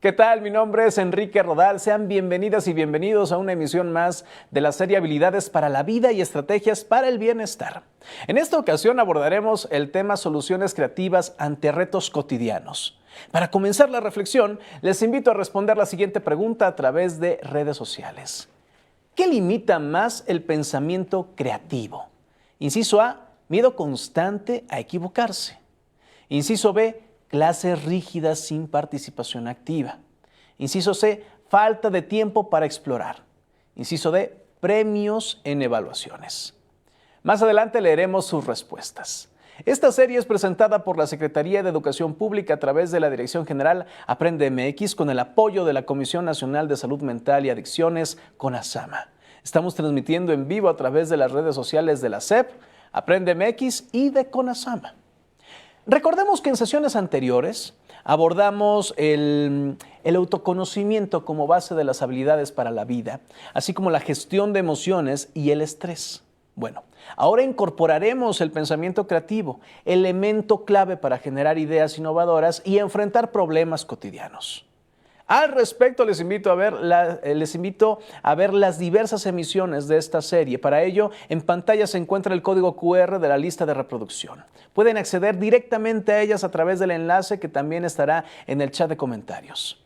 ¿Qué tal? Mi nombre es Enrique Rodal. Sean bienvenidas y bienvenidos a una emisión más de la serie Habilidades para la Vida y Estrategias para el Bienestar. En esta ocasión abordaremos el tema Soluciones creativas ante retos cotidianos. Para comenzar la reflexión, les invito a responder la siguiente pregunta a través de redes sociales. ¿Qué limita más el pensamiento creativo? Inciso A, miedo constante a equivocarse. Inciso B, clases rígidas sin participación activa. Inciso C, falta de tiempo para explorar. Inciso D, premios en evaluaciones. Más adelante leeremos sus respuestas. Esta serie es presentada por la Secretaría de Educación Pública a través de la Dirección General Aprende MX con el apoyo de la Comisión Nacional de Salud Mental y Adicciones, CONASAMA. Estamos transmitiendo en vivo a través de las redes sociales de la SEP, Aprende MX y de CONASAMA. Recordemos que en sesiones anteriores abordamos el autoconocimiento como base de las habilidades para la vida, así como la gestión de emociones y el estrés. Bueno, ahora incorporaremos el pensamiento creativo, elemento clave para generar ideas innovadoras y enfrentar problemas cotidianos. Al respecto, les invito a ver las diversas emisiones de esta serie. Para ello, en pantalla se encuentra el código QR de la lista de reproducción. Pueden acceder directamente a ellas a través del enlace que también estará en el chat de comentarios.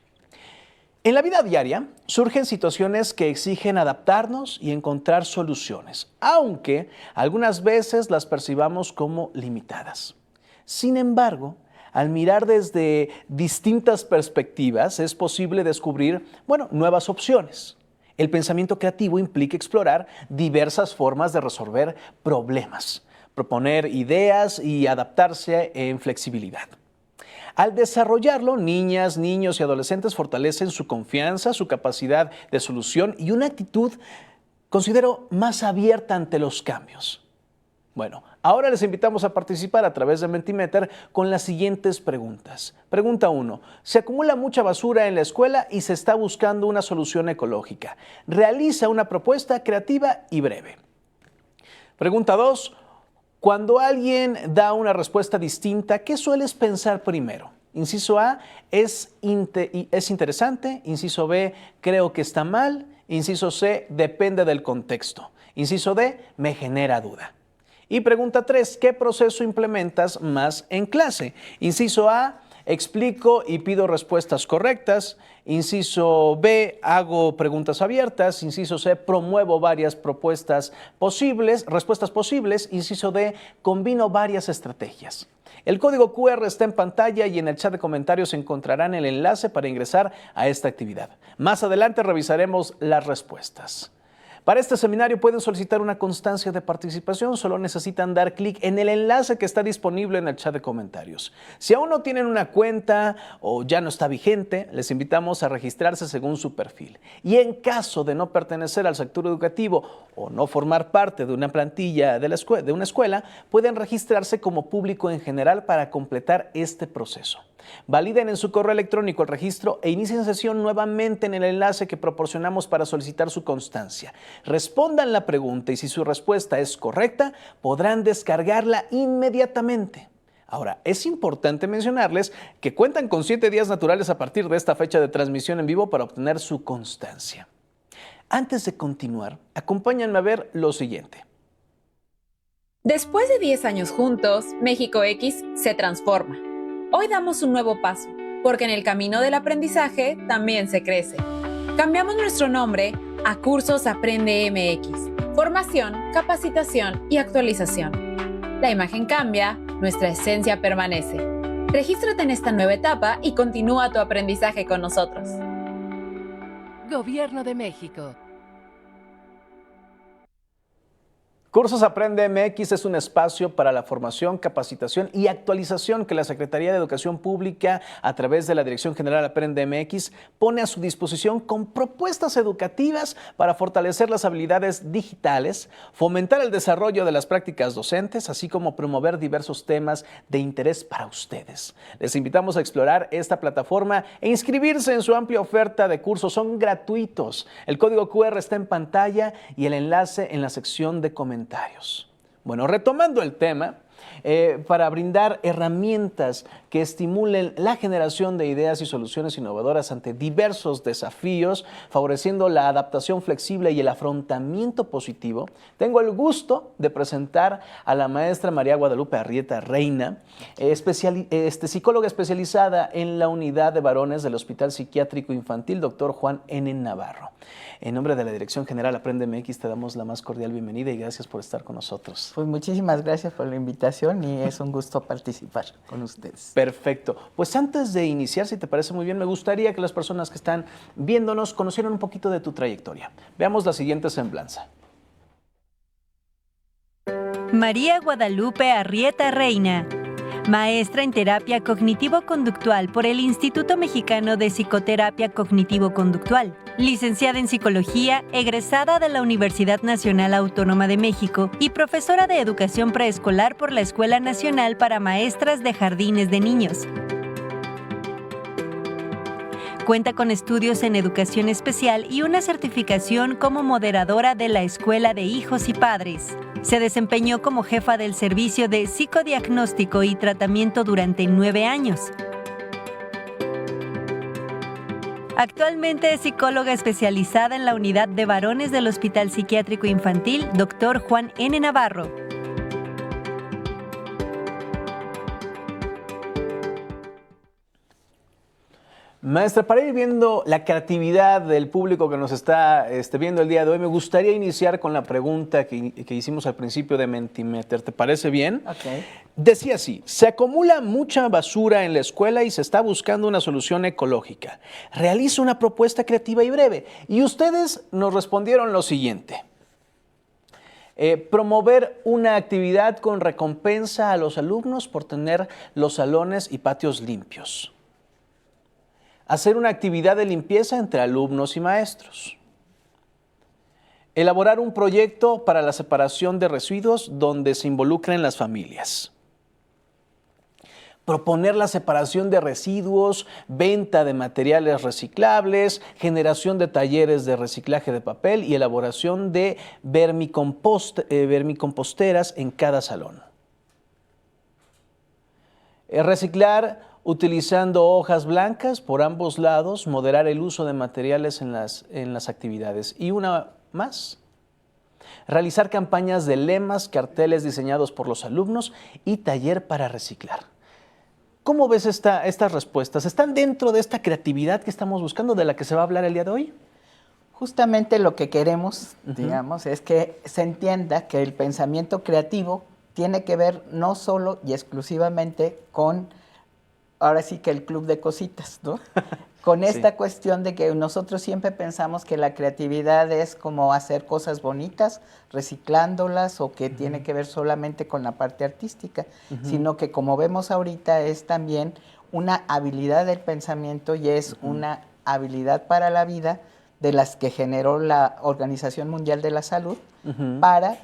En la vida diaria surgen situaciones que exigen adaptarnos y encontrar soluciones, aunque algunas veces las percibamos como limitadas. Sin embargo, al mirar desde distintas perspectivas es posible descubrir, nuevas opciones. El pensamiento creativo implica explorar diversas formas de resolver problemas, proponer ideas y adaptarse en flexibilidad. Al desarrollarlo, niñas, niños y adolescentes fortalecen su confianza, su capacidad de solución y una actitud, considero, más abierta ante los cambios. Bueno, ahora les invitamos a participar a través de Mentimeter con las siguientes preguntas. Pregunta 1. Se acumula mucha basura en la escuela y se está buscando una solución ecológica. Realiza una propuesta creativa y breve. Pregunta 2. Cuando alguien da una respuesta distinta, ¿qué sueles pensar primero? Inciso A, es interesante. Inciso B, creo que está mal. Inciso C, depende del contexto. Inciso D, me genera duda. Y pregunta 3, ¿qué proceso implementas más en clase? Inciso A, explico y pido respuestas correctas. Inciso B, hago preguntas abiertas. Inciso C, promuevo varias respuestas posibles. Inciso D, combino varias estrategias. El código QR está en pantalla y en el chat de comentarios encontrarán el enlace para ingresar a esta actividad. Más adelante revisaremos las respuestas. Para este seminario pueden solicitar una constancia de participación, solo necesitan dar clic en el enlace que está disponible en el chat de comentarios. Si aún no tienen una cuenta o ya no está vigente, les invitamos a registrarse según su perfil. Y en caso de no pertenecer al sector educativo o no formar parte de una plantilla de una escuela, pueden registrarse como público en general para completar este proceso. Validen en su correo electrónico el registro e inicien sesión nuevamente en el enlace que proporcionamos para solicitar su constancia. Respondan la pregunta y si su respuesta es correcta, podrán descargarla inmediatamente. Ahora, es importante mencionarles que cuentan con 7 días naturales a partir de esta fecha de transmisión en vivo para obtener su constancia. Antes de continuar, acompáñenme a ver lo siguiente. Después de 10 años juntos, México X se transforma. Hoy damos un nuevo paso, porque en el camino del aprendizaje también se crece. Cambiamos nuestro nombre a Cursos Aprende MX. Formación, capacitación y actualización. La imagen cambia, nuestra esencia permanece. Regístrate en esta nueva etapa y continúa tu aprendizaje con nosotros. Gobierno de México. Cursos Aprende MX es un espacio para la formación, capacitación y actualización que la Secretaría de Educación Pública, a través de la Dirección General Aprende MX, pone a su disposición con propuestas educativas para fortalecer las habilidades digitales, fomentar el desarrollo de las prácticas docentes, así como promover diversos temas de interés para ustedes. Les invitamos a explorar esta plataforma e inscribirse en su amplia oferta de cursos. Son gratuitos. El código QR está en pantalla y el enlace en la sección de comentarios. Bueno, retomando el tema, para brindar herramientas que estimulen la generación de ideas y soluciones innovadoras ante diversos desafíos, favoreciendo la adaptación flexible y el afrontamiento positivo, tengo el gusto de presentar a la maestra María Guadalupe Arrieta Reina, psicóloga especializada en la unidad de varones del Hospital Psiquiátrico Infantil Dr. Juan N. Navarro. En nombre de la Dirección General Aprende MX te damos la más cordial bienvenida y gracias por estar con nosotros. Pues muchísimas gracias por la invitación y es un gusto participar con ustedes. Perfecto. Pues antes de iniciar, si te parece muy bien, me gustaría que las personas que están viéndonos conocieran un poquito de tu trayectoria. Veamos la siguiente semblanza. María Guadalupe Arrieta Reina, maestra en terapia cognitivo-conductual por el Instituto Mexicano de Psicoterapia Cognitivo-Conductual, licenciada en Psicología, egresada de la Universidad Nacional Autónoma de México y profesora de educación preescolar por la Escuela Nacional para Maestras de Jardines de Niños. Cuenta con estudios en educación especial y una certificación como moderadora de la Escuela de Hijos y Padres. Se desempeñó como jefa del servicio de psicodiagnóstico y tratamiento durante 9 años. Actualmente es psicóloga especializada en la unidad de varones del Hospital Psiquiátrico Infantil Dr. Juan N. Navarro. Maestra, para ir viendo la creatividad del público que nos está viendo el día de hoy, me gustaría iniciar con la pregunta que hicimos al principio de Mentimeter. ¿Te parece bien? Ok. Decía así: se acumula mucha basura en la escuela y se está buscando una solución ecológica. Realiza una propuesta creativa y breve. Y ustedes nos respondieron lo siguiente. Promover una actividad con recompensa a los alumnos por tener los salones y patios limpios. Hacer una actividad de limpieza entre alumnos y maestros. Elaborar un proyecto para la separación de residuos donde se involucren las familias. Proponer la separación de residuos, venta de materiales reciclables, generación de talleres de reciclaje de papel y elaboración de vermicomposteras en cada salón. Reciclar utilizando hojas blancas por ambos lados, moderar el uso de materiales en las actividades. Y una más, realizar campañas de lemas, carteles diseñados por los alumnos y taller para reciclar. ¿Cómo ves estas respuestas? ¿Están dentro de esta creatividad que estamos buscando, de la que se va a hablar el día de hoy? Justamente lo que queremos, digamos, es que se entienda que el pensamiento creativo tiene que ver no solo y exclusivamente con, ahora sí que el club de cositas, ¿no? Con esta cuestión de que nosotros siempre pensamos que la creatividad es como hacer cosas bonitas, reciclándolas, o que tiene que ver solamente con la parte artística, sino que, como vemos ahorita, es también una habilidad del pensamiento y es una habilidad para la vida de las que generó la Organización Mundial de la Salud para,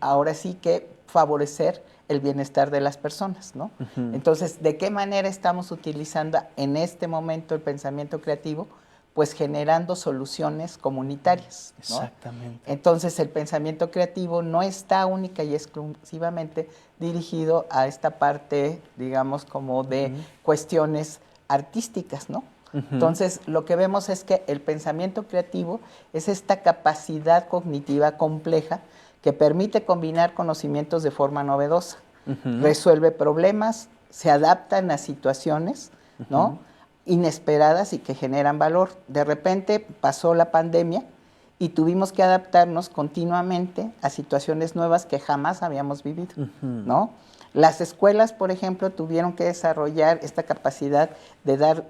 ahora sí que, favorecer el bienestar de las personas, ¿no? Entonces, ¿de qué manera estamos utilizando en este momento el pensamiento creativo? Pues generando soluciones comunitarias, ¿no? Exactamente. Entonces, el pensamiento creativo no está única y exclusivamente dirigido a esta parte, digamos, como de cuestiones artísticas, ¿no? Entonces, lo que vemos es que el pensamiento creativo es esta capacidad cognitiva compleja que permite combinar conocimientos de forma novedosa, resuelve problemas, se adaptan a situaciones, ¿no?, inesperadas y que generan valor. De repente pasó la pandemia y tuvimos que adaptarnos continuamente a situaciones nuevas que jamás habíamos vivido, ¿no? Las escuelas, por ejemplo, tuvieron que desarrollar esta capacidad de dar,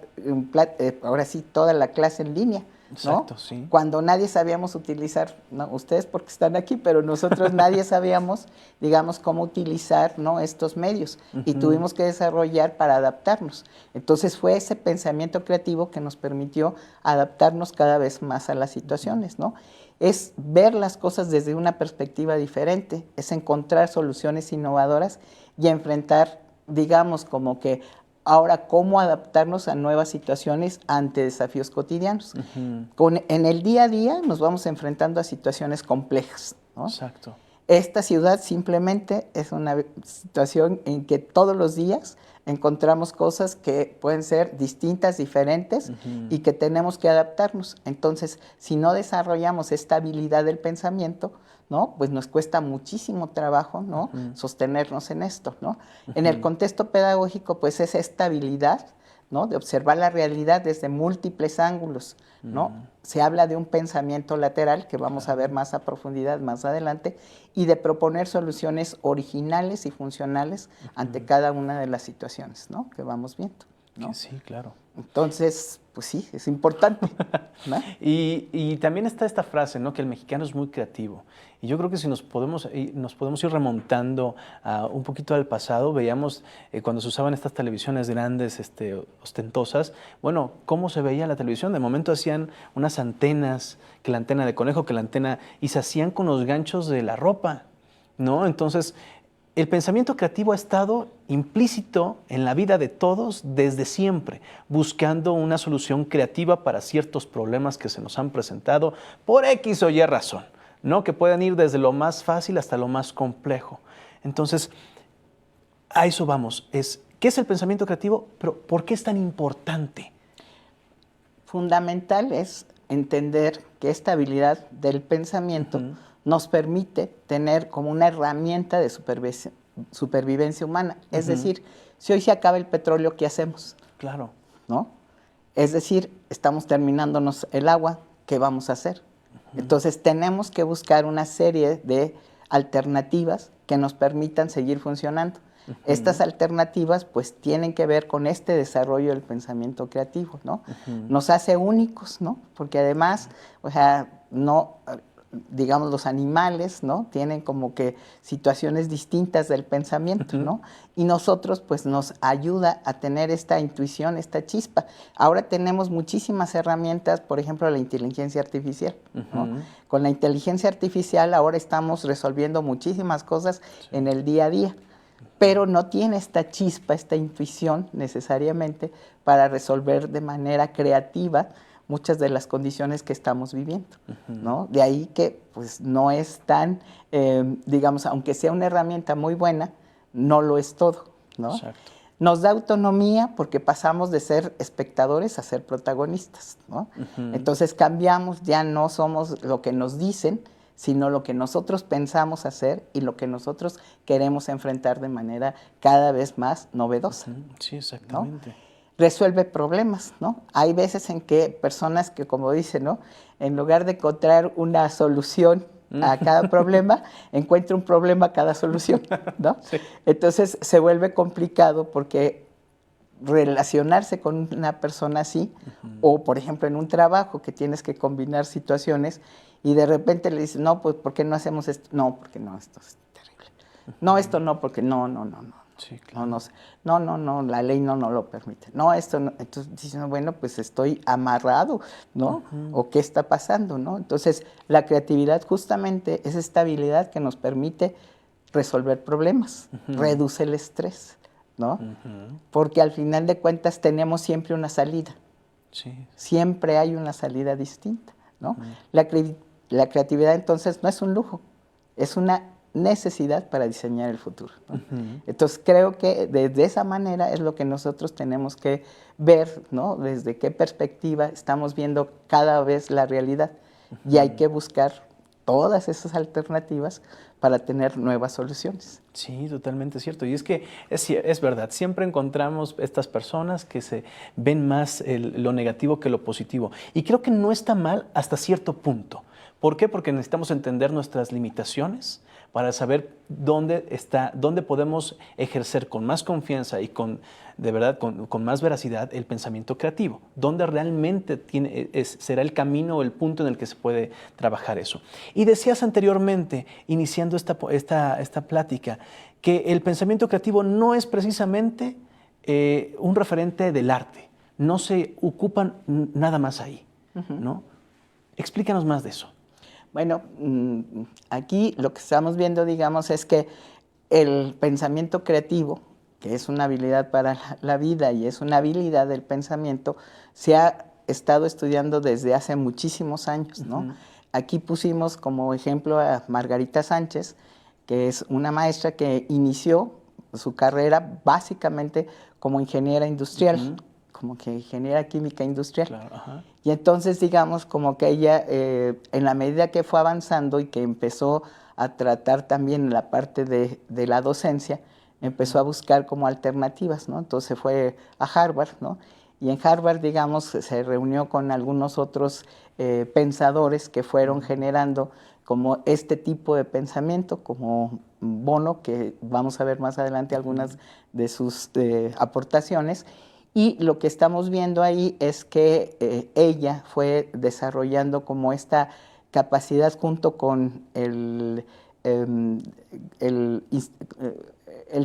ahora sí, toda la clase en línea, ¿no? Exacto, sí. Cuando nadie sabíamos utilizar, ¿no?, ustedes porque están aquí, pero nosotros nadie sabíamos, digamos, cómo utilizar, ¿no?, estos medios, y tuvimos que desarrollar para adaptarnos. Entonces fue ese pensamiento creativo que nos permitió adaptarnos cada vez más a las situaciones, ¿no? Es ver las cosas desde una perspectiva diferente, es encontrar soluciones innovadoras y enfrentar, digamos, como que ahora cómo adaptarnos a nuevas situaciones ante desafíos cotidianos. En el día a día nos vamos enfrentando a situaciones complejas, ¿no? Exacto. Esta ciudad simplemente es una situación en que todos los días encontramos cosas que pueden ser distintas, diferentes, y que tenemos que adaptarnos. Entonces, si no desarrollamos esta habilidad del pensamiento, ¿no? Pues nos cuesta muchísimo trabajo, ¿no? Sostenernos en esto, ¿no? En el contexto pedagógico, pues es esta habilidad, ¿no? De observar la realidad desde múltiples ángulos, ¿no? Se habla de un pensamiento lateral, que vamos a ver más a profundidad más adelante, y de proponer soluciones originales y funcionales ante cada una de las situaciones, ¿no? Que vamos viendo, ¿no? Sí, claro. Entonces, pues sí, es importante, ¿no? Y también está esta frase, ¿no? Que el mexicano es muy creativo. Y yo creo que si nos podemos ir remontando un poquito al pasado, veíamos cuando se usaban estas televisiones grandes, ostentosas, bueno, cómo se veía la televisión. De momento hacían unas antenas, que la antena de conejo, que la antena, y se hacían con los ganchos de la ropa, ¿no? Entonces, el pensamiento creativo ha estado implícito en la vida de todos desde siempre, buscando una solución creativa para ciertos problemas que se nos han presentado por X o Y razón, ¿no? Que pueden ir desde lo más fácil hasta lo más complejo. Entonces, a eso vamos. ¿Qué es el pensamiento creativo? Pero ¿por qué es tan importante? Fundamental es entender que esta habilidad del pensamiento nos permite tener como una herramienta de supervivencia humana. Es decir, si hoy se acaba el petróleo, ¿qué hacemos? Claro. ¿No? Es decir, estamos terminándonos el agua, ¿qué vamos a hacer? Entonces tenemos que buscar una serie de alternativas que nos permitan seguir funcionando. Estas alternativas pues tienen que ver con este desarrollo del pensamiento creativo, ¿no? Nos hace únicos, ¿no? Porque además, o sea, no, digamos, los animales, ¿no? Tienen como que situaciones distintas del pensamiento, ¿no? Y nosotros, pues, nos ayuda a tener esta intuición, esta chispa. Ahora tenemos muchísimas herramientas, por ejemplo, la inteligencia artificial, ¿no? Con la inteligencia artificial ahora estamos resolviendo muchísimas cosas en el día a día, pero no tiene esta chispa, esta intuición necesariamente para resolver de manera creativa muchas de las condiciones que estamos viviendo, ¿no? De ahí que pues no es tan, digamos, aunque sea una herramienta muy buena, no lo es todo, ¿no? Exacto. Nos da autonomía porque pasamos de ser espectadores a ser protagonistas, ¿no? Entonces cambiamos, ya no somos lo que nos dicen, sino lo que nosotros pensamos hacer y lo que nosotros queremos enfrentar de manera cada vez más novedosa. Sí, exactamente. ¿No? Resuelve problemas, ¿no? Hay veces en que personas que, como dicen, ¿no? En lugar de encontrar una solución a cada problema, encuentra un problema a cada solución, ¿no? Sí. Entonces se vuelve complicado porque relacionarse con una persona así, o por ejemplo en un trabajo que tienes que combinar situaciones y de repente le dices, no, pues ¿por qué no hacemos esto? No, porque no, esto es terrible. No, esto no, porque no. Sí, claro. No, la ley no lo permite. No, esto no. Entonces dicen, bueno, pues estoy amarrado, ¿no? ¿O qué está pasando, no? Entonces, la creatividad justamente es esta habilidad que nos permite resolver problemas, reduce el estrés, ¿no? Porque al final de cuentas tenemos siempre una salida. Sí. Siempre hay una salida distinta, ¿no? La creatividad entonces no es un lujo, es una necesidad para diseñar el futuro, ¿no? Entonces creo que de esa manera es lo que nosotros tenemos que ver, ¿no? Desde qué perspectiva estamos viendo cada vez la realidad y hay que buscar todas esas alternativas para tener nuevas soluciones. Sí, totalmente cierto. Y es que es verdad, siempre encontramos estas personas que se ven más lo negativo que lo positivo. Y creo que no está mal hasta cierto punto. ¿Por qué? Porque necesitamos entender nuestras limitaciones para saber dónde podemos ejercer con más confianza y con más veracidad el pensamiento creativo, dónde realmente será el camino o el punto en el que se puede trabajar eso. Y decías anteriormente, iniciando esta plática, que el pensamiento creativo no es precisamente un referente del arte, no se ocupan nada más ahí, ¿no? Explícanos más de eso. Bueno, aquí lo que estamos viendo, digamos, es que el pensamiento creativo, que es una habilidad para la vida y es una habilidad del pensamiento, se ha estado estudiando desde hace muchísimos años, ¿no? aquí pusimos como ejemplo a Margarita Sánchez, que es una maestra que inició su carrera básicamente como ingeniera industrial, como que ingeniera química industrial. Claro, y entonces, digamos, como que ella, en la medida que fue avanzando y que empezó a tratar también la parte de la docencia, empezó a buscar como alternativas, ¿no? Entonces fue a Harvard, ¿no? Y en Harvard, digamos, se reunió con algunos otros pensadores que fueron generando como este tipo de pensamiento, como Bono, que vamos a ver más adelante algunas de sus aportaciones. Y lo que estamos viendo ahí es que ella fue desarrollando como esta capacidad junto con el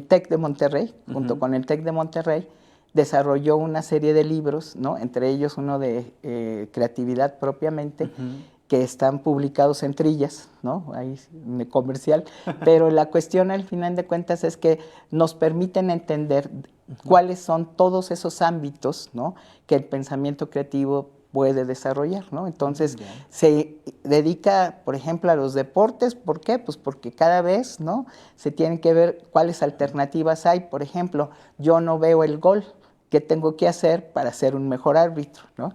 TEC de Monterrey, junto con el TEC de Monterrey, desarrolló una serie de libros, ¿no? Entre ellos uno de creatividad propiamente, que están publicados en Trillas, ¿no? Ahí comercial, pero la cuestión al final de cuentas es que nos permiten entender cuáles son todos esos ámbitos, ¿no? Que el pensamiento creativo puede desarrollar, ¿no? Entonces, se dedica, por ejemplo, a los deportes. ¿Por qué? Pues porque cada vez, ¿no? Se tienen que ver cuáles alternativas hay. Por ejemplo, yo no veo el gol. ¿Qué tengo que hacer para ser un mejor árbitro, ¿no?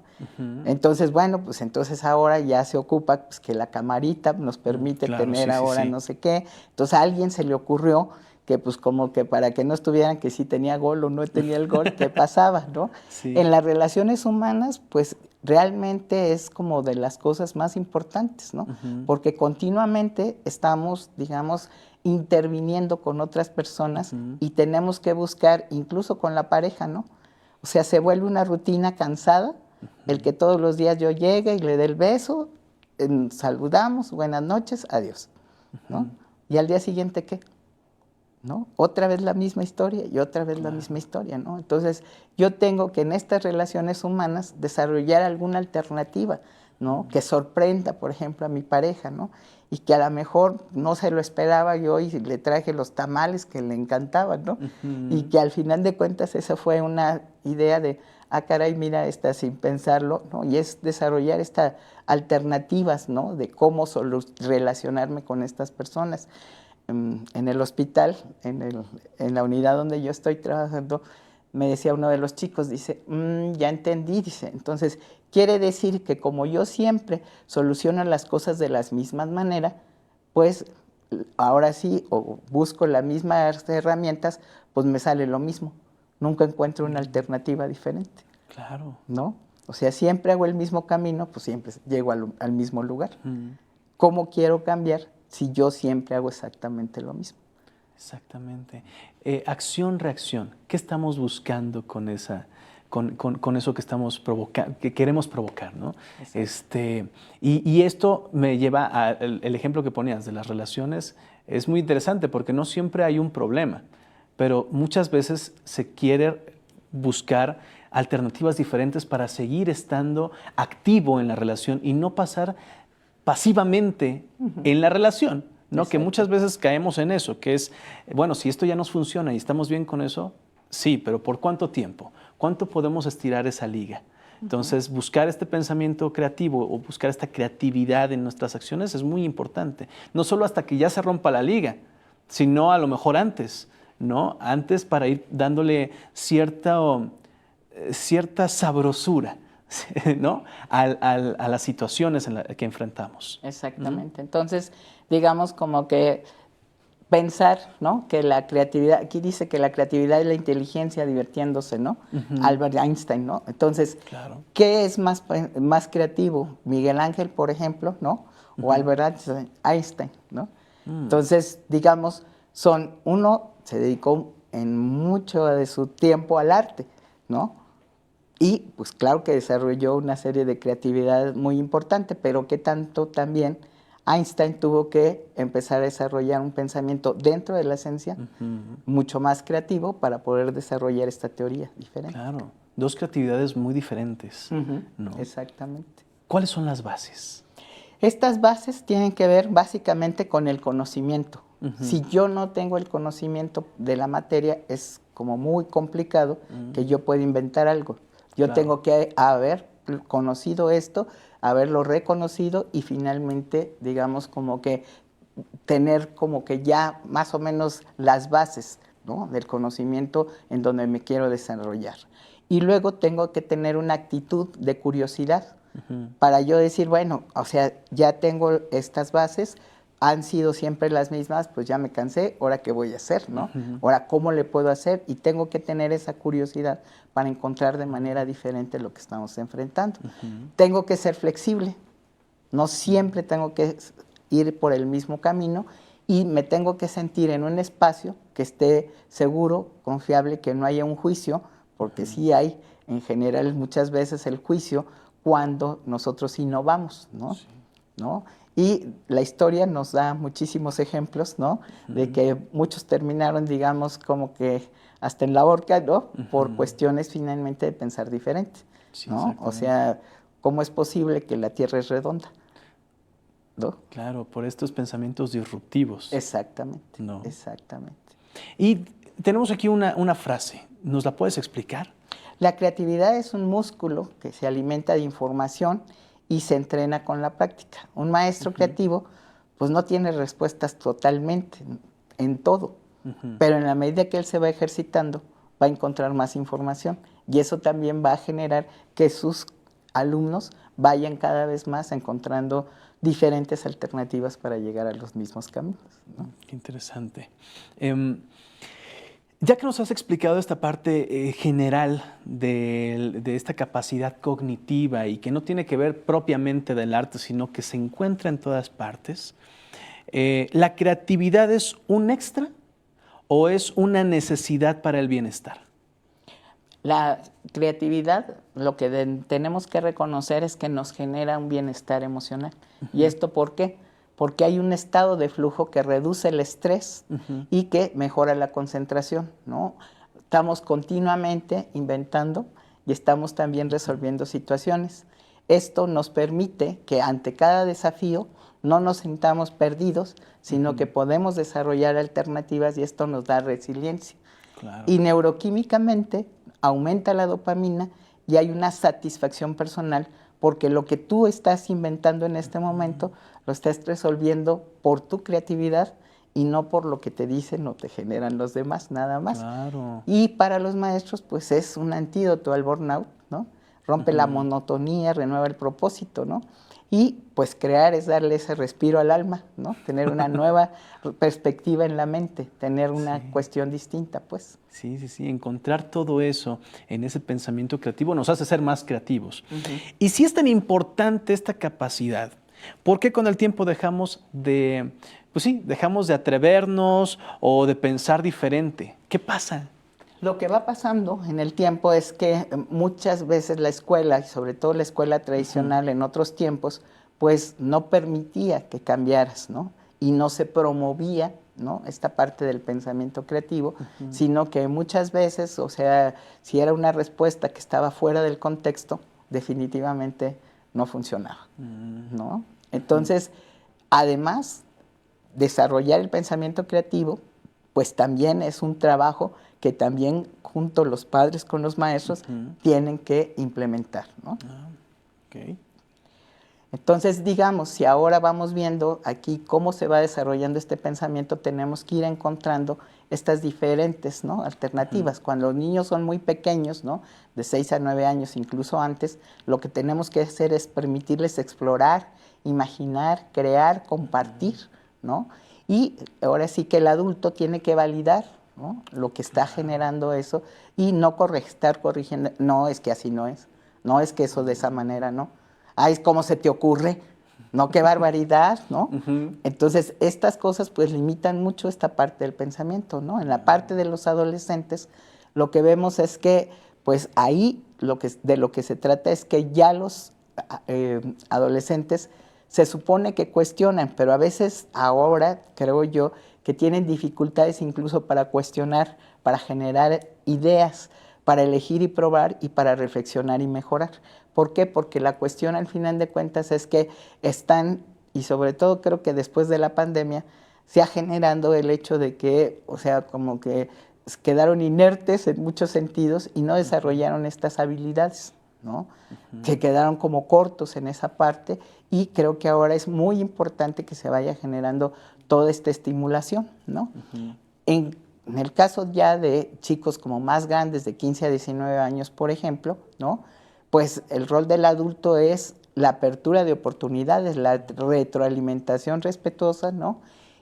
Entonces, bueno, pues entonces ahora ya se ocupa pues, que la camarita nos permite tener ahora no sé qué. Entonces a alguien se le ocurrió que pues como que para que no estuvieran que si tenía gol o no tenía el gol, ¿qué pasaba, no? En las relaciones humanas, pues realmente es como de las cosas más importantes, ¿no? Porque continuamente estamos, digamos, interviniendo con otras personas y tenemos que buscar, incluso con la pareja, ¿no? O sea, se vuelve una rutina cansada, el que todos los días yo llegue y le dé el beso, saludamos, buenas noches, adiós, ¿no? Y al día siguiente, ¿qué? ¿No? Otra vez la misma historia y otra vez la misma historia, ¿no? Entonces, yo tengo que en estas relaciones humanas desarrollar alguna alternativa, ¿no? Que sorprenda, por ejemplo, a mi pareja, ¿no? Y que a lo mejor no se lo esperaba yo y le traje los tamales que le encantaban, ¿no? Y que al final de cuentas esa fue una idea de, caray, mira, sin pensarlo, ¿no? Y es desarrollar estas alternativas, ¿no? De cómo relacionarme con estas personas. En el hospital, en la unidad donde yo estoy trabajando, me decía uno de los chicos, dice, ya entendí, dice, entonces quiere decir que como yo siempre soluciono las cosas de las mismas maneras, pues ahora sí, o busco las mismas herramientas, pues me sale lo mismo. Nunca encuentro una alternativa diferente. Claro. ¿No? O sea, siempre hago el mismo camino, pues siempre llego al mismo lugar. ¿Cómo quiero cambiar si yo siempre hago exactamente lo mismo? Exactamente. Acción-reacción. ¿Qué estamos buscando con eso que estamos que queremos provocar, ¿no? Y esto me lleva al ejemplo que ponías de las relaciones. Es muy interesante porque no siempre hay un problema, pero muchas veces se quiere buscar alternativas diferentes para seguir estando activo en la relación y no pasar pasivamente en la relación, ¿no? Exacto. Que muchas veces caemos en eso, que es, bueno, si esto ya nos funciona y estamos bien con eso, sí, pero ¿por cuánto tiempo? ¿Cuánto podemos estirar esa liga? Entonces, buscar este pensamiento creativo o buscar esta creatividad en nuestras acciones es muy importante. No solo hasta que ya se rompa la liga, sino a lo mejor antes, ¿no? Antes para ir dándole cierta sabrosura, ¿no? a las situaciones que enfrentamos. Exactamente. Entonces, digamos como que pensar, ¿no? Que la creatividad, aquí dice que la creatividad es la inteligencia divirtiéndose, ¿no? Albert Einstein, ¿no? Entonces, claro. ¿Qué es más creativo? Miguel Ángel, por ejemplo, ¿no? O Albert Einstein, ¿no? Entonces, digamos, uno se dedicó en mucho de su tiempo al arte, ¿no? Y pues claro que desarrolló una serie de creatividad muy importante, pero que tanto también Einstein tuvo que empezar a desarrollar un pensamiento dentro de la ciencia mucho más creativo para poder desarrollar esta teoría diferente. Claro, dos creatividades muy diferentes, ¿no? Exactamente. ¿Cuáles son las bases? Estas bases tienen que ver básicamente con el conocimiento. Si yo no tengo el conocimiento de la materia, es como muy complicado que yo pueda inventar algo. Yo tengo que haber conocido esto, haberlo reconocido y finalmente, digamos, como que tener como que ya más o menos las bases, ¿no?, del conocimiento en donde me quiero desarrollar. Y luego tengo que tener una actitud de curiosidad para yo decir, bueno, o sea, ya tengo estas bases, han sido siempre las mismas, pues ya me cansé, ¿ahora qué voy a hacer, no? Ahora, ¿cómo le puedo hacer? Y tengo que tener esa curiosidad para encontrar de manera diferente lo que estamos enfrentando. Tengo que ser flexible, no siempre tengo que ir por el mismo camino y me tengo que sentir en un espacio que esté seguro, confiable, que no haya un juicio, porque sí hay, en general, muchas veces el juicio cuando nosotros innovamos, ¿no? Sí. ¿No? Y la historia nos da muchísimos ejemplos, ¿no? De que muchos terminaron, digamos, como que hasta en la horca, ¿no? Por cuestiones finalmente de pensar diferente, ¿no? O sea, ¿cómo es posible que la Tierra es redonda? ¿No? Claro, por estos pensamientos disruptivos. Exactamente, ¿No? Exactamente. Y tenemos aquí una frase, ¿nos la puedes explicar? La creatividad es un músculo que se alimenta de información y se entrena con la práctica. Un maestro creativo pues no tiene respuestas totalmente en todo, pero en la medida que él se va ejercitando va a encontrar más información y eso también va a generar que sus alumnos vayan cada vez más encontrando diferentes alternativas para llegar a los mismos caminos, ¿no? Qué interesante. Ya que nos has explicado esta parte general de esta capacidad cognitiva y que no tiene que ver propiamente del arte, sino que se encuentra en todas partes, ¿la creatividad es un extra o es una necesidad para el bienestar? La creatividad, lo que tenemos que reconocer es que nos genera un bienestar emocional. ¿Y esto por qué? Porque hay un estado de flujo que reduce el estrés y que mejora la concentración, ¿no? Estamos continuamente inventando y estamos también resolviendo situaciones. Esto nos permite que ante cada desafío no nos sintamos perdidos, sino que podemos desarrollar alternativas y esto nos da resiliencia. Claro. Y neuroquímicamente aumenta la dopamina y hay una satisfacción personal porque lo que tú estás inventando en este momento lo estás resolviendo por tu creatividad y no por lo que te dicen o te generan los demás, nada más. Claro. Y para los maestros, pues es un antídoto al burnout, ¿no? Rompe la monotonía, renueva el propósito, ¿no? Y pues crear es darle ese respiro al alma, ¿no? Tener una nueva perspectiva en la mente, tener una cuestión distinta, pues. Sí, encontrar todo eso en ese pensamiento creativo nos hace ser más creativos. Y si es tan importante esta capacidad, ¿por qué con el tiempo dejamos de atrevernos o de pensar diferente? ¿Qué pasa? Lo que va pasando en el tiempo es que muchas veces la escuela, y sobre todo la escuela tradicional en otros tiempos, pues no permitía que cambiaras, ¿no? Y no se promovía, ¿no?, esta parte del pensamiento creativo, sino que muchas veces, o sea, si era una respuesta que estaba fuera del contexto, definitivamente no funcionaba, ¿no? Entonces, además, desarrollar el pensamiento creativo, pues también es un trabajo que también junto los padres con los maestros tienen que implementar, ¿no? Okay. Entonces, digamos, si ahora vamos viendo aquí cómo se va desarrollando este pensamiento, tenemos que ir encontrando estas diferentes, ¿no?, alternativas. Cuando los niños son muy pequeños, ¿no?, de 6 a 9 años, incluso antes, lo que tenemos que hacer es permitirles explorar, imaginar, crear, compartir, ¿no? Y ahora sí que el adulto tiene que validar, ¿no?, lo que está generando eso y no estar corrigiendo. No, es que así no es. No, es que eso de esa manera no. Ay, ¿cómo se te ocurre? No, qué barbaridad, ¿no? Entonces, estas cosas pues limitan mucho esta parte del pensamiento, ¿no? En la parte de los adolescentes, lo que vemos es que pues ahí de lo que se trata es que ya los adolescentes se supone que cuestionan, pero a veces ahora creo yo que tienen dificultades incluso para cuestionar, para generar ideas, para elegir y probar y para reflexionar y mejorar. ¿Por qué? Porque la cuestión al final de cuentas es que están, y sobre todo creo que después de la pandemia, se ha generado el hecho de que, o sea, como que quedaron inertes en muchos sentidos y no desarrollaron estas habilidades, ¿no? Se quedaron como cortos en esa parte y creo que ahora es muy importante que se vaya generando toda esta estimulación, ¿no? En el caso ya de chicos como más grandes, de 15 a 19 años, por ejemplo, ¿no? Pues el rol del adulto es la apertura de oportunidades, la retroalimentación respetuosa, ¿no?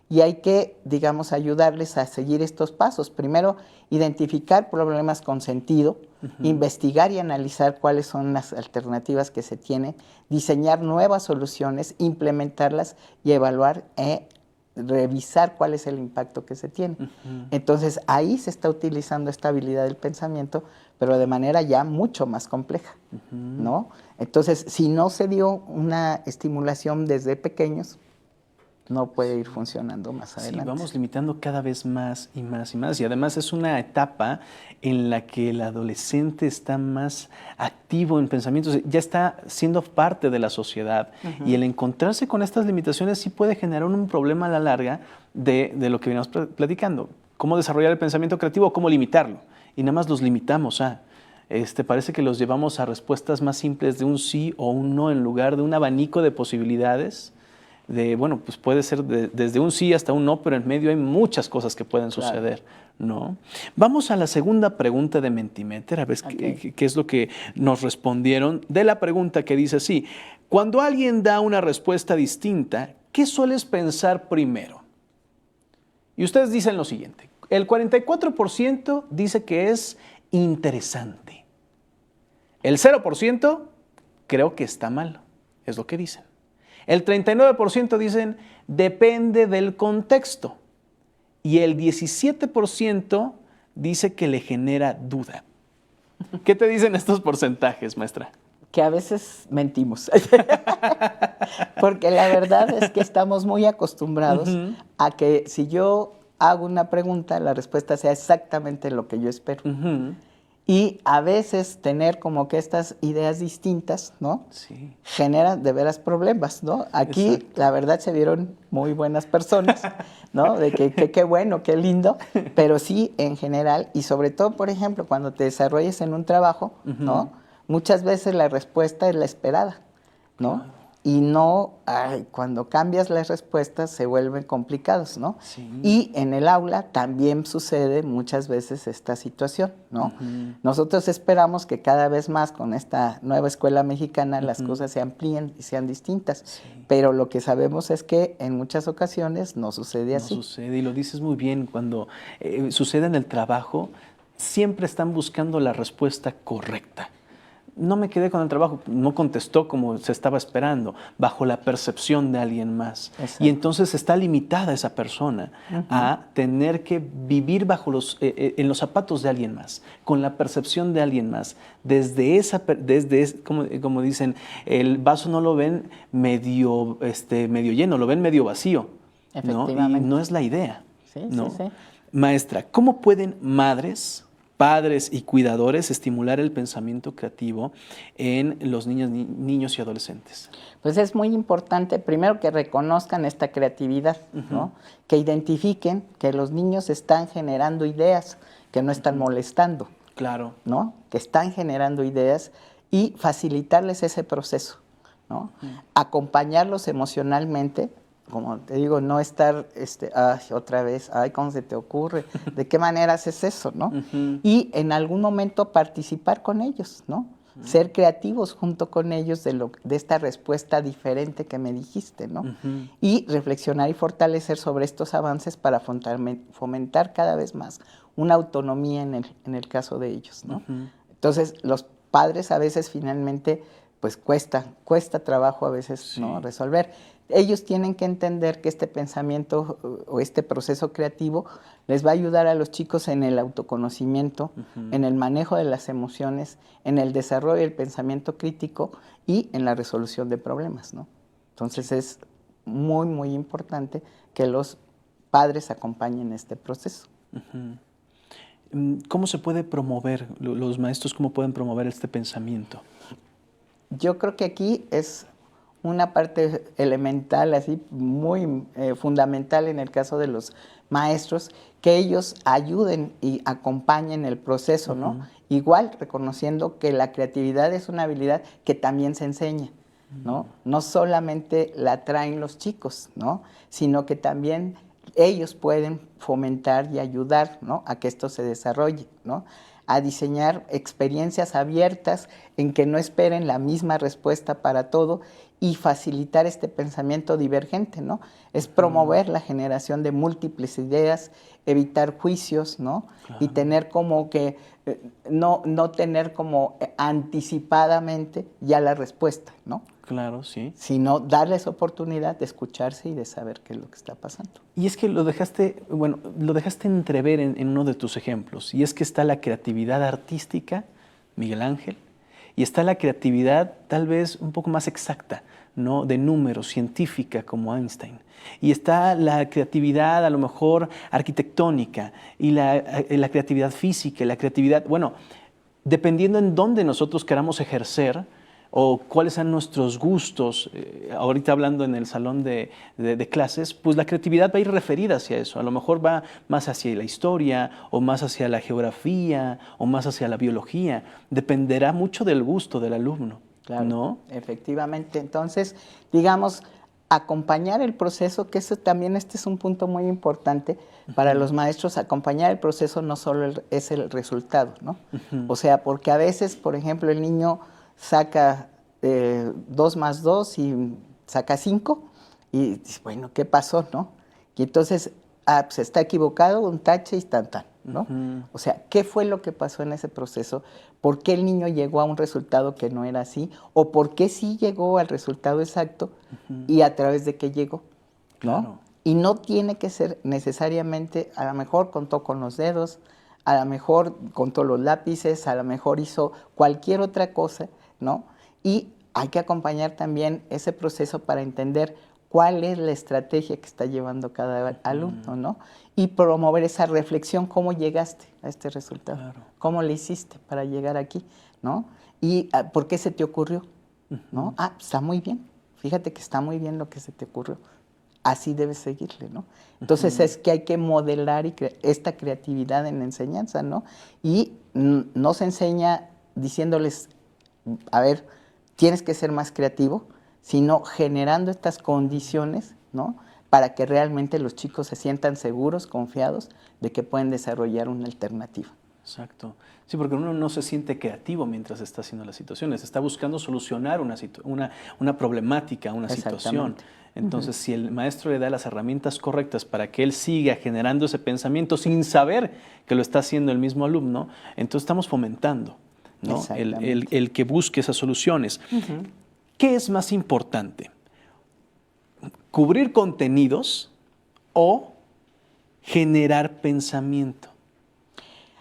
Y hay que, digamos, ayudarles a seguir estos pasos. Primero, identificar problemas con sentido, investigar y analizar cuáles son las alternativas que se tienen, diseñar nuevas soluciones, implementarlas y evaluar revisar cuál es el impacto que se tiene. Entonces, ahí se está utilizando esta habilidad del pensamiento, pero de manera ya mucho más compleja, ¿no? Entonces, si no se dio una estimulación desde pequeños, no puede ir funcionando más adelante. Sí, vamos limitando cada vez más y más y más. Y además es una etapa en la que el adolescente está más activo en pensamientos, ya está siendo parte de la sociedad. Y el encontrarse con estas limitaciones sí puede generar un problema a la larga de lo que venimos platicando. Cómo desarrollar el pensamiento creativo, cómo limitarlo. Y nada más los limitamos a... parece que los llevamos a respuestas más simples de un sí o un no en lugar de un abanico de posibilidades. Bueno, pues puede ser desde un sí hasta un no, pero en medio hay muchas cosas que pueden suceder, ¿no? Vamos a la segunda pregunta de Mentimeter, a ver qué es lo que nos respondieron de la pregunta que dice así: cuando alguien da una respuesta distinta, ¿qué sueles pensar primero? Y ustedes dicen lo siguiente: el 44% dice que es interesante. El 0% creo que está mal, es lo que dicen. El 39% dicen depende del contexto y el 17% dice que le genera duda. ¿Qué te dicen estos porcentajes, maestra? Que a veces mentimos, porque la verdad es que estamos muy acostumbrados a que si yo hago una pregunta, la respuesta sea exactamente lo que yo espero. Y a veces tener como que estas ideas distintas, ¿no? Sí. Generan de veras problemas, ¿no? Aquí, exacto, la verdad se vieron muy buenas personas, ¿no? De que qué bueno, qué lindo, pero sí, en general, y sobre todo, por ejemplo, cuando te desarrolles en un trabajo, ¿no? Muchas veces la respuesta es la esperada, ¿no? Claro. Y no, cuando cambias las respuestas se vuelven complicados, ¿no? Sí. Y en el aula también sucede muchas veces esta situación, ¿no? Nosotros esperamos que cada vez más con esta nueva escuela mexicana las cosas se amplíen y sean distintas, sí, pero lo que sabemos es que en muchas ocasiones no sucede así. No sucede, y lo dices muy bien, cuando sucede en el trabajo, siempre están buscando la respuesta correcta. No me quedé con el trabajo, no contestó como se estaba esperando, bajo la percepción de alguien más. Exacto. Y entonces está limitada esa persona a tener que vivir bajo en los zapatos de alguien más, con la percepción de alguien más. Como dicen, el vaso no lo ven medio lleno, lo ven medio vacío. Efectivamente. ¿No? Y no es la idea. Sí, ¿no? sí. Maestra, ¿cómo pueden madres, padres y cuidadores estimular el pensamiento creativo en los niños y adolescentes? Pues es muy importante, primero, que reconozcan esta creatividad, ¿no? Que identifiquen que los niños están generando ideas, que no están molestando. Claro. ¿No? Que están generando ideas y facilitarles ese proceso, ¿no? Acompañarlos emocionalmente. Como te digo, no estar, otra vez, ¿cómo se te ocurre? ¿De qué manera haces eso, no? Y en algún momento participar con ellos, ¿no? Ser creativos junto con ellos de esta respuesta diferente que me dijiste, ¿no? Y reflexionar y fortalecer sobre estos avances para fomentar cada vez más una autonomía en el caso de ellos, ¿no? Entonces, los padres a veces finalmente, pues cuesta trabajo a veces, sí, ¿no? Resolver. Ellos tienen que entender que este pensamiento o este proceso creativo les va a ayudar a los chicos en el autoconocimiento, en el manejo de las emociones, en el desarrollo del pensamiento crítico y en la resolución de problemas, ¿no? Entonces es muy, muy importante que los padres acompañen este proceso. ¿Cómo se puede promover, los maestros, cómo pueden promover este pensamiento? Yo creo que aquí es una parte elemental, así muy fundamental en el caso de los maestros, que ellos ayuden y acompañen el proceso, ¿no? igual reconociendo que la creatividad es una habilidad que también se enseña, ¿no? No solamente la traen los chicos, ¿no? Sino que también ellos pueden fomentar y ayudar, ¿no?, a que esto se desarrolle, ¿no?, a diseñar experiencias abiertas en que no esperen la misma respuesta para todo y facilitar este pensamiento divergente, ¿no? Es promover la generación de múltiples ideas, evitar juicios, ¿no? Claro. Y tener como que, no tener como anticipadamente ya la respuesta, ¿no? Claro, sí. Sino darles oportunidad de escucharse y de saber qué es lo que está pasando. Y es que lo dejaste entrever en uno de tus ejemplos, y es que está la creatividad artística, Miguel Ángel, y está la creatividad tal vez un poco más exacta, ¿no?, de números, científica, como Einstein. Y está la creatividad a lo mejor arquitectónica, y la creatividad física, la creatividad, bueno, dependiendo en dónde nosotros queramos ejercer, o cuáles son nuestros gustos, ahorita hablando en el salón de clases, pues la creatividad va a ir referida hacia eso. A lo mejor va más hacia la historia, o más hacia la geografía, o más hacia la biología. Dependerá mucho del gusto del alumno, claro, ¿no? Efectivamente. Entonces, digamos, acompañar el proceso, que eso también este es un punto muy importante para los maestros, acompañar el proceso no solo es el resultado, ¿no? O sea, porque a veces, por ejemplo, el niño saca 2 más 2 y saca 5 y dice, bueno, ¿qué pasó, no? Y entonces, pues está equivocado, un tache y tan, ¿no? O sea, ¿qué fue lo que pasó en ese proceso? ¿Por qué el niño llegó a un resultado que no era así? ¿O por qué sí llegó al resultado exacto y a través de qué llegó, ¿no? Claro. Y no tiene que ser necesariamente, a lo mejor contó con los dedos, a lo mejor contó los lápices, a lo mejor hizo cualquier otra cosa, ¿no? Y hay que acompañar también ese proceso para entender cuál es la estrategia que está llevando cada alumno, ¿no? Y promover esa reflexión, cómo llegaste a este resultado, claro, cómo le hiciste para llegar aquí, ¿no? Y por qué se te ocurrió, ¿no? Está muy bien, fíjate que está muy bien lo que se te ocurrió. Así debes seguirle, ¿no? Entonces es que hay que modelar esta creatividad en la enseñanza, ¿no? Y no se enseña diciéndoles, a ver, tienes que ser más creativo, sino generando estas condiciones, ¿no?, para que realmente los chicos se sientan seguros, confiados de que pueden desarrollar una alternativa. Exacto. Sí, porque uno no se siente creativo mientras está haciendo las situaciones, está buscando solucionar una problemática, una situación. Entonces, si el maestro le da las herramientas correctas para que él siga generando ese pensamiento sin saber que lo está haciendo el mismo alumno, entonces estamos fomentando, ¿no?, el que busque esas soluciones. ¿Qué es más importante? ¿Cubrir contenidos o generar pensamiento?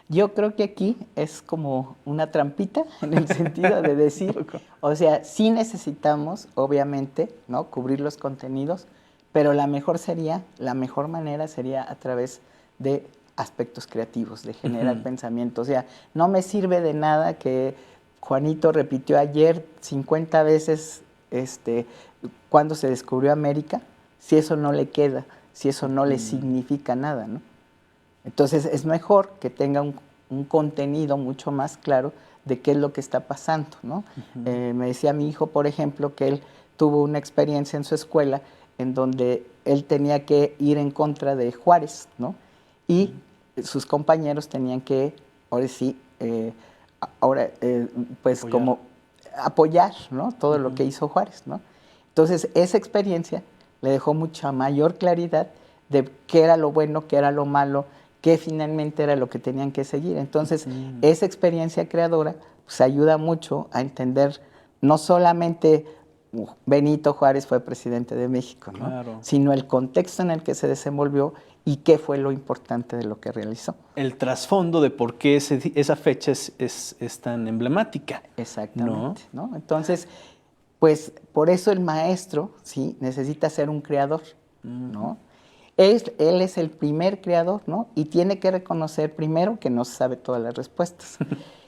Yo creo que aquí es como una trampita en el sentido de decir, o sea, sí necesitamos, obviamente, ¿no?, cubrir los contenidos, pero la mejor manera sería a través de aspectos creativos, de generar pensamiento. O sea, no me sirve de nada que Juanito repitió ayer 50 veces cuando se descubrió América, si eso no le queda, si eso no le significa nada, ¿no? Entonces es mejor que tenga un contenido mucho más claro de qué es lo que está pasando, ¿no? Me decía mi hijo, por ejemplo, que él tuvo una experiencia en su escuela en donde él tenía que ir en contra de Juárez, ¿no? Y sus compañeros tenían que, ahora sí, pues como apoyar, ¿no?, todo lo que hizo Juárez, ¿no? Entonces esa experiencia le dejó mucha mayor claridad de qué era lo bueno, qué era lo malo, qué finalmente era lo que tenían que seguir. Entonces, esa experiencia creadora pues, ayuda mucho a entender no solamente Benito Juárez fue presidente de México, ¿no?, claro, sino el contexto en el que se desenvolvió y qué fue lo importante de lo que realizó. El trasfondo de por qué esa fecha es tan emblemática. Exactamente, ¿no? Entonces, pues por eso el maestro, sí, necesita ser un creador, ¿no? Él es el primer creador, ¿no? Y tiene que reconocer primero que no sabe todas las respuestas.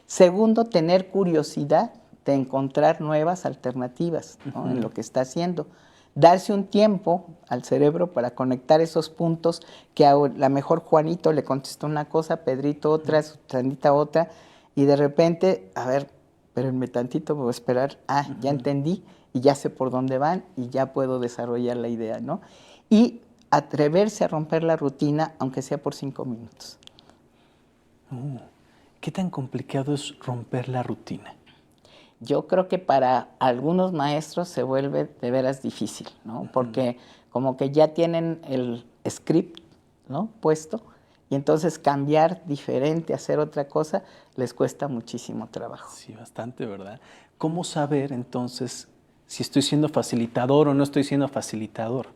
Segundo, tener curiosidad de encontrar nuevas alternativas, ¿no?, en lo que está haciendo. Darse un tiempo al cerebro para conectar esos puntos que a lo mejor Juanito le contestó una cosa, Pedrito otra, Sandita otra. y de repente, a ver, espérenme tantito, voy a esperar, ya entendí y ya sé por dónde van y ya puedo desarrollar la idea, ¿no? Y atreverse a romper la rutina, aunque sea por 5 minutos. ¿Qué tan complicado es romper la rutina? Yo creo que para algunos maestros se vuelve de veras difícil, ¿no? Porque como que ya tienen el script, ¿no?, puesto, y entonces cambiar diferente, hacer otra cosa, les cuesta muchísimo trabajo. Sí, bastante, ¿verdad? ¿Cómo saber entonces si estoy siendo facilitador o no estoy siendo facilitador?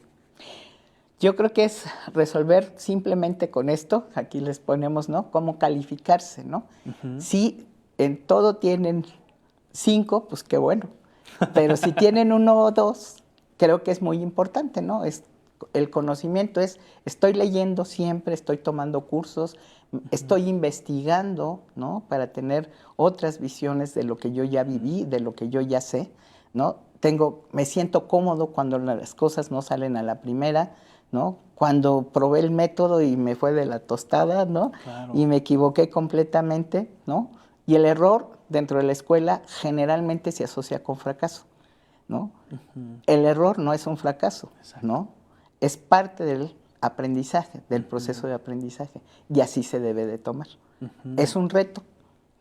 Yo creo que es resolver simplemente con esto, aquí les ponemos, ¿no?, cómo calificarse, ¿no? Si en todo tienen 5, pues qué bueno, pero si tienen 1 o 2, creo que es muy importante, ¿no? El conocimiento es, estoy leyendo siempre, estoy tomando cursos, estoy investigando, ¿no?, para tener otras visiones de lo que yo ya viví, de lo que yo ya sé, ¿no? Me siento cómodo cuando las cosas no salen a la primera, ¿no? Cuando probé el método y me fue de la tostada, ¿no? Claro. Y me equivoqué completamente, ¿no? Y el error dentro de la escuela generalmente se asocia con fracaso, ¿no? El error no es un fracaso, ¿no? Es parte del aprendizaje, del proceso de aprendizaje, y así se debe de tomar. Es un reto,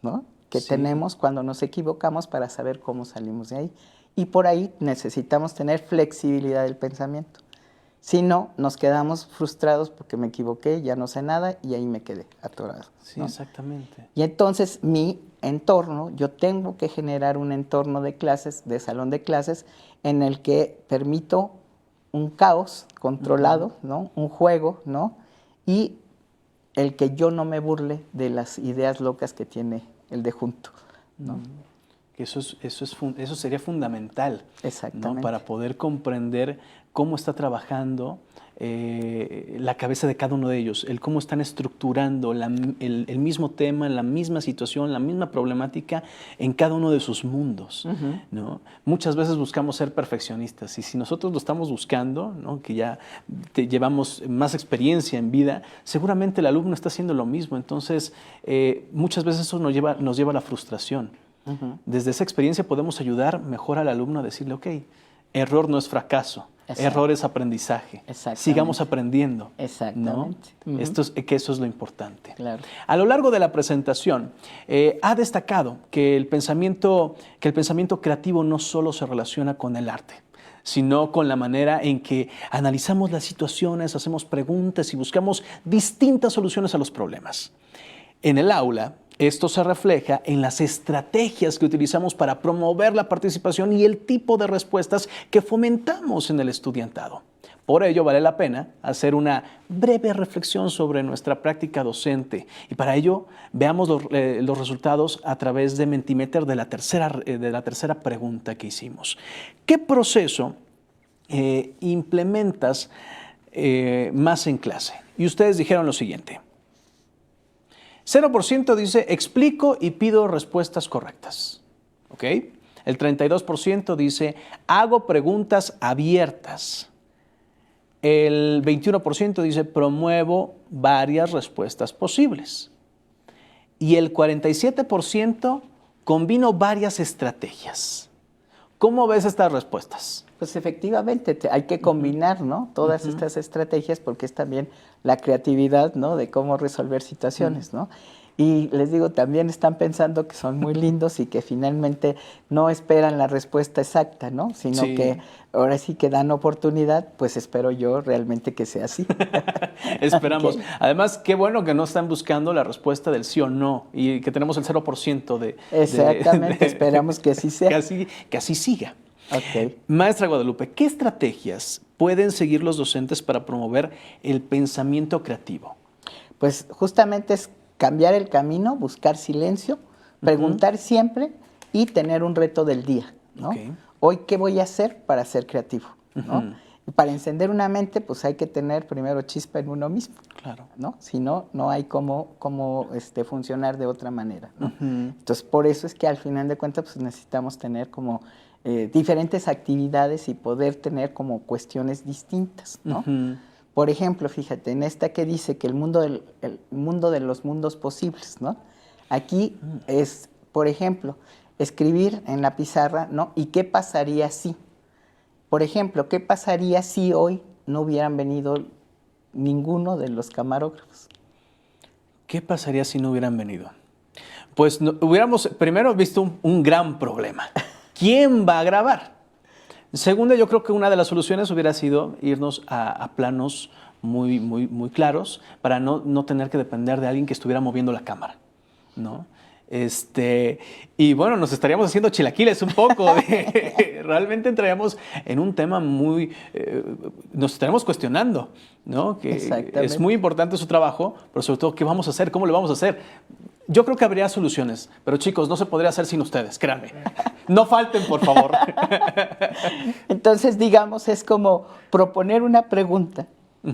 ¿no?, que tenemos cuando nos equivocamos para saber cómo salimos de ahí. Y por ahí necesitamos tener flexibilidad del pensamiento. Si no, nos quedamos frustrados porque me equivoqué, ya no sé nada y ahí me quedé atorado, Sí, ¿no? exactamente. Y entonces mi entorno, yo tengo que generar un entorno de clases, de salón de clases, en el que permito un caos controlado, ¿no?, un juego, ¿no?, y el que yo no me burle de las ideas locas que tiene el de junto, ¿no? Eso sería fundamental, Exactamente. ¿no?, para poder comprender cómo está trabajando la cabeza de cada uno de ellos, el cómo están estructurando el mismo tema, la misma situación, la misma problemática en cada uno de sus mundos, ¿no? Muchas veces buscamos ser perfeccionistas y si nosotros lo estamos buscando, ¿no?, que ya llevamos más experiencia en vida, seguramente el alumno está haciendo lo mismo. Entonces, muchas veces eso nos lleva a la frustración. Desde esa experiencia podemos ayudar mejor al alumno a decirle, ok, error no es fracaso. Exacto. Error es aprendizaje. Sigamos aprendiendo. Exactamente. ¿No? Eso es lo importante. Claro. A lo largo de la presentación, ha destacado que el pensamiento creativo no solo se relaciona con el arte, sino con la manera en que analizamos las situaciones, hacemos preguntas y buscamos distintas soluciones a los problemas. En el aula, esto se refleja en las estrategias que utilizamos para promover la participación y el tipo de respuestas que fomentamos en el estudiantado. Por ello, vale la pena hacer una breve reflexión sobre nuestra práctica docente. Y para ello, veamos los resultados a través de Mentimeter de la tercera pregunta que hicimos. ¿Qué proceso implementas más en clase? Y ustedes dijeron lo siguiente. 0% dice, explico y pido respuestas correctas. ¿Ok? El 32% dice, hago preguntas abiertas. El 21% dice, promuevo varias respuestas posibles. Y el 47% combino varias estrategias. ¿Cómo ves estas respuestas? Pues efectivamente hay que combinar, ¿no?, todas estas estrategias porque es también la creatividad, ¿no?, de cómo resolver situaciones, ¿no? Y les digo, también están pensando que son muy lindos y que finalmente no esperan la respuesta exacta, ¿no?, sino que ahora sí que dan oportunidad, pues espero yo realmente que sea así. Esperamos. Okay. Además, qué bueno que no están buscando la respuesta del sí o no y que tenemos el 0% de... Exactamente, esperamos que así sea. Que así siga. Okay. Maestra Guadalupe, ¿qué estrategias pueden seguir los docentes para promover el pensamiento creativo? Pues justamente es cambiar el camino, buscar silencio, preguntar siempre y tener un reto del día, ¿no? Okay. Hoy, ¿qué voy a hacer para ser creativo? ¿No? Y para encender una mente, pues hay que tener primero chispa en uno mismo. Claro. ¿No? Si no, no hay cómo funcionar de otra manera, ¿no? Entonces, por eso es que al final de cuentas pues, necesitamos tener como diferentes actividades y poder tener como cuestiones distintas, ¿no? Por ejemplo, fíjate, en esta que dice que el mundo de los mundos posibles, ¿no? Aquí es, por ejemplo, escribir en la pizarra, ¿no? ¿Y qué pasaría si? Por ejemplo, ¿qué pasaría si hoy no hubieran venido ninguno de los camarógrafos? ¿Qué pasaría si no hubieran venido? Pues hubiéramos primero visto un gran problema. ¿Quién va a grabar? Segundo, yo creo que una de las soluciones hubiera sido irnos a planos muy claros para no tener que depender de alguien que estuviera moviendo la cámara, ¿no? Y bueno, nos estaríamos haciendo chilaquiles un poco. Realmente entraríamos en un tema nos estaremos cuestionando, ¿no? Que es muy importante su trabajo, pero sobre todo, ¿qué vamos a hacer? ¿Cómo lo vamos a hacer? Yo creo que habría soluciones, pero chicos, no se podría hacer sin ustedes, créanme. No falten, por favor. Entonces, digamos, es como proponer una pregunta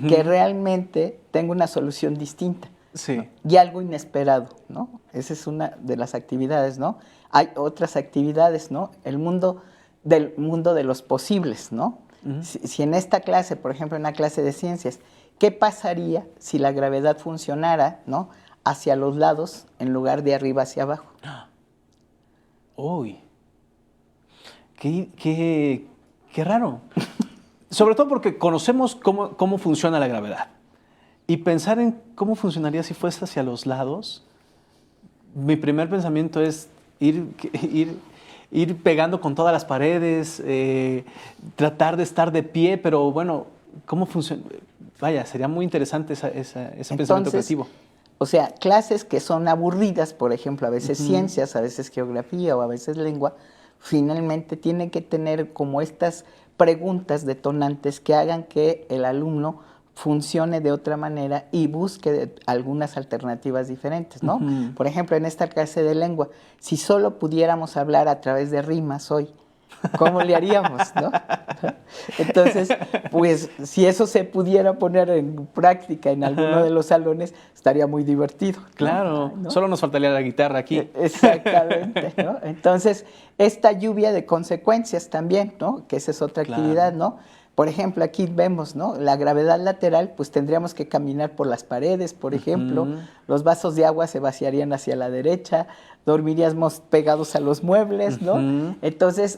que realmente tenga una solución distinta. Sí. ¿No? Y algo inesperado, ¿no? Esa es una de las actividades, ¿no? Hay otras actividades, ¿no? El mundo de los posibles, ¿no? Si en esta clase, por ejemplo, en una clase de ciencias, ¿qué pasaría si la gravedad funcionara, ¿no? Hacia los lados en lugar de arriba hacia abajo? ¡Uy! ¡Qué raro! Sobre todo porque conocemos cómo funciona la gravedad. Y pensar en cómo funcionaría si fuese hacia los lados, mi primer pensamiento es ir pegando con todas las paredes, tratar de estar de pie, pero bueno, ¿cómo funciona? Vaya, sería muy interesante ese pensamiento creativo. O sea, clases que son aburridas, por ejemplo, a veces ciencias, a veces geografía o a veces lengua, finalmente tienen que tener como estas preguntas detonantes que hagan que el alumno funcione de otra manera y busque algunas alternativas diferentes, ¿no? Por ejemplo, en esta clase de lengua, si solo pudiéramos hablar a través de rimas hoy, ¿cómo le haríamos, no? Entonces, pues, si eso se pudiera poner en práctica en alguno de los salones, estaría muy divertido, ¿no? Claro, ¿no? Solo nos faltaría la guitarra aquí. Exactamente, ¿no? Entonces, esta lluvia de consecuencias también, ¿no? Que esa es otra actividad, ¿no? Por ejemplo, aquí vemos, ¿no? La gravedad lateral, pues tendríamos que caminar por las paredes, por ejemplo. Los vasos de agua se vaciarían hacia la derecha, dormiríamos pegados a los muebles, ¿no? Entonces,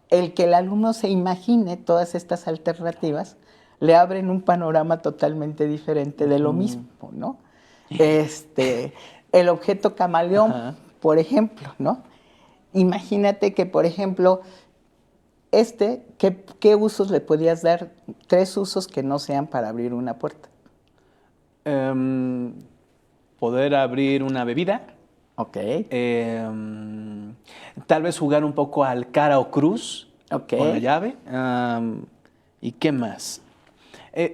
el que el alumno se imagine todas estas alternativas le abren un panorama totalmente diferente de lo mismo, ¿no? El objeto camaleón, por ejemplo, ¿no? Imagínate que, por ejemplo, ¿qué usos le podrías dar? 3 usos que no sean para abrir una puerta. Poder abrir una bebida. Ok. Tal vez jugar un poco al cara o cruz Okay. con la llave. ¿Y qué más?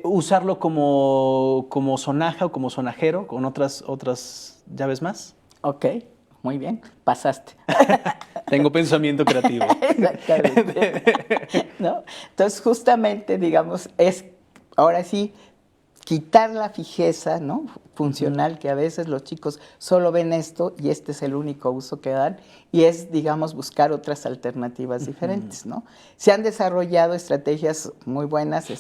Usarlo como sonaja o como sonajero con otras llaves más. Ok, muy bien, pasaste. Tengo pensamiento creativo. Exactamente. ¿No? Entonces, justamente, digamos, es ahora sí quitar la fijeza, ¿no? Funcional, que a veces los chicos solo ven esto y este es el único uso que dan, y es, digamos, buscar otras alternativas diferentes, ¿no? Se han desarrollado estrategias muy buenas.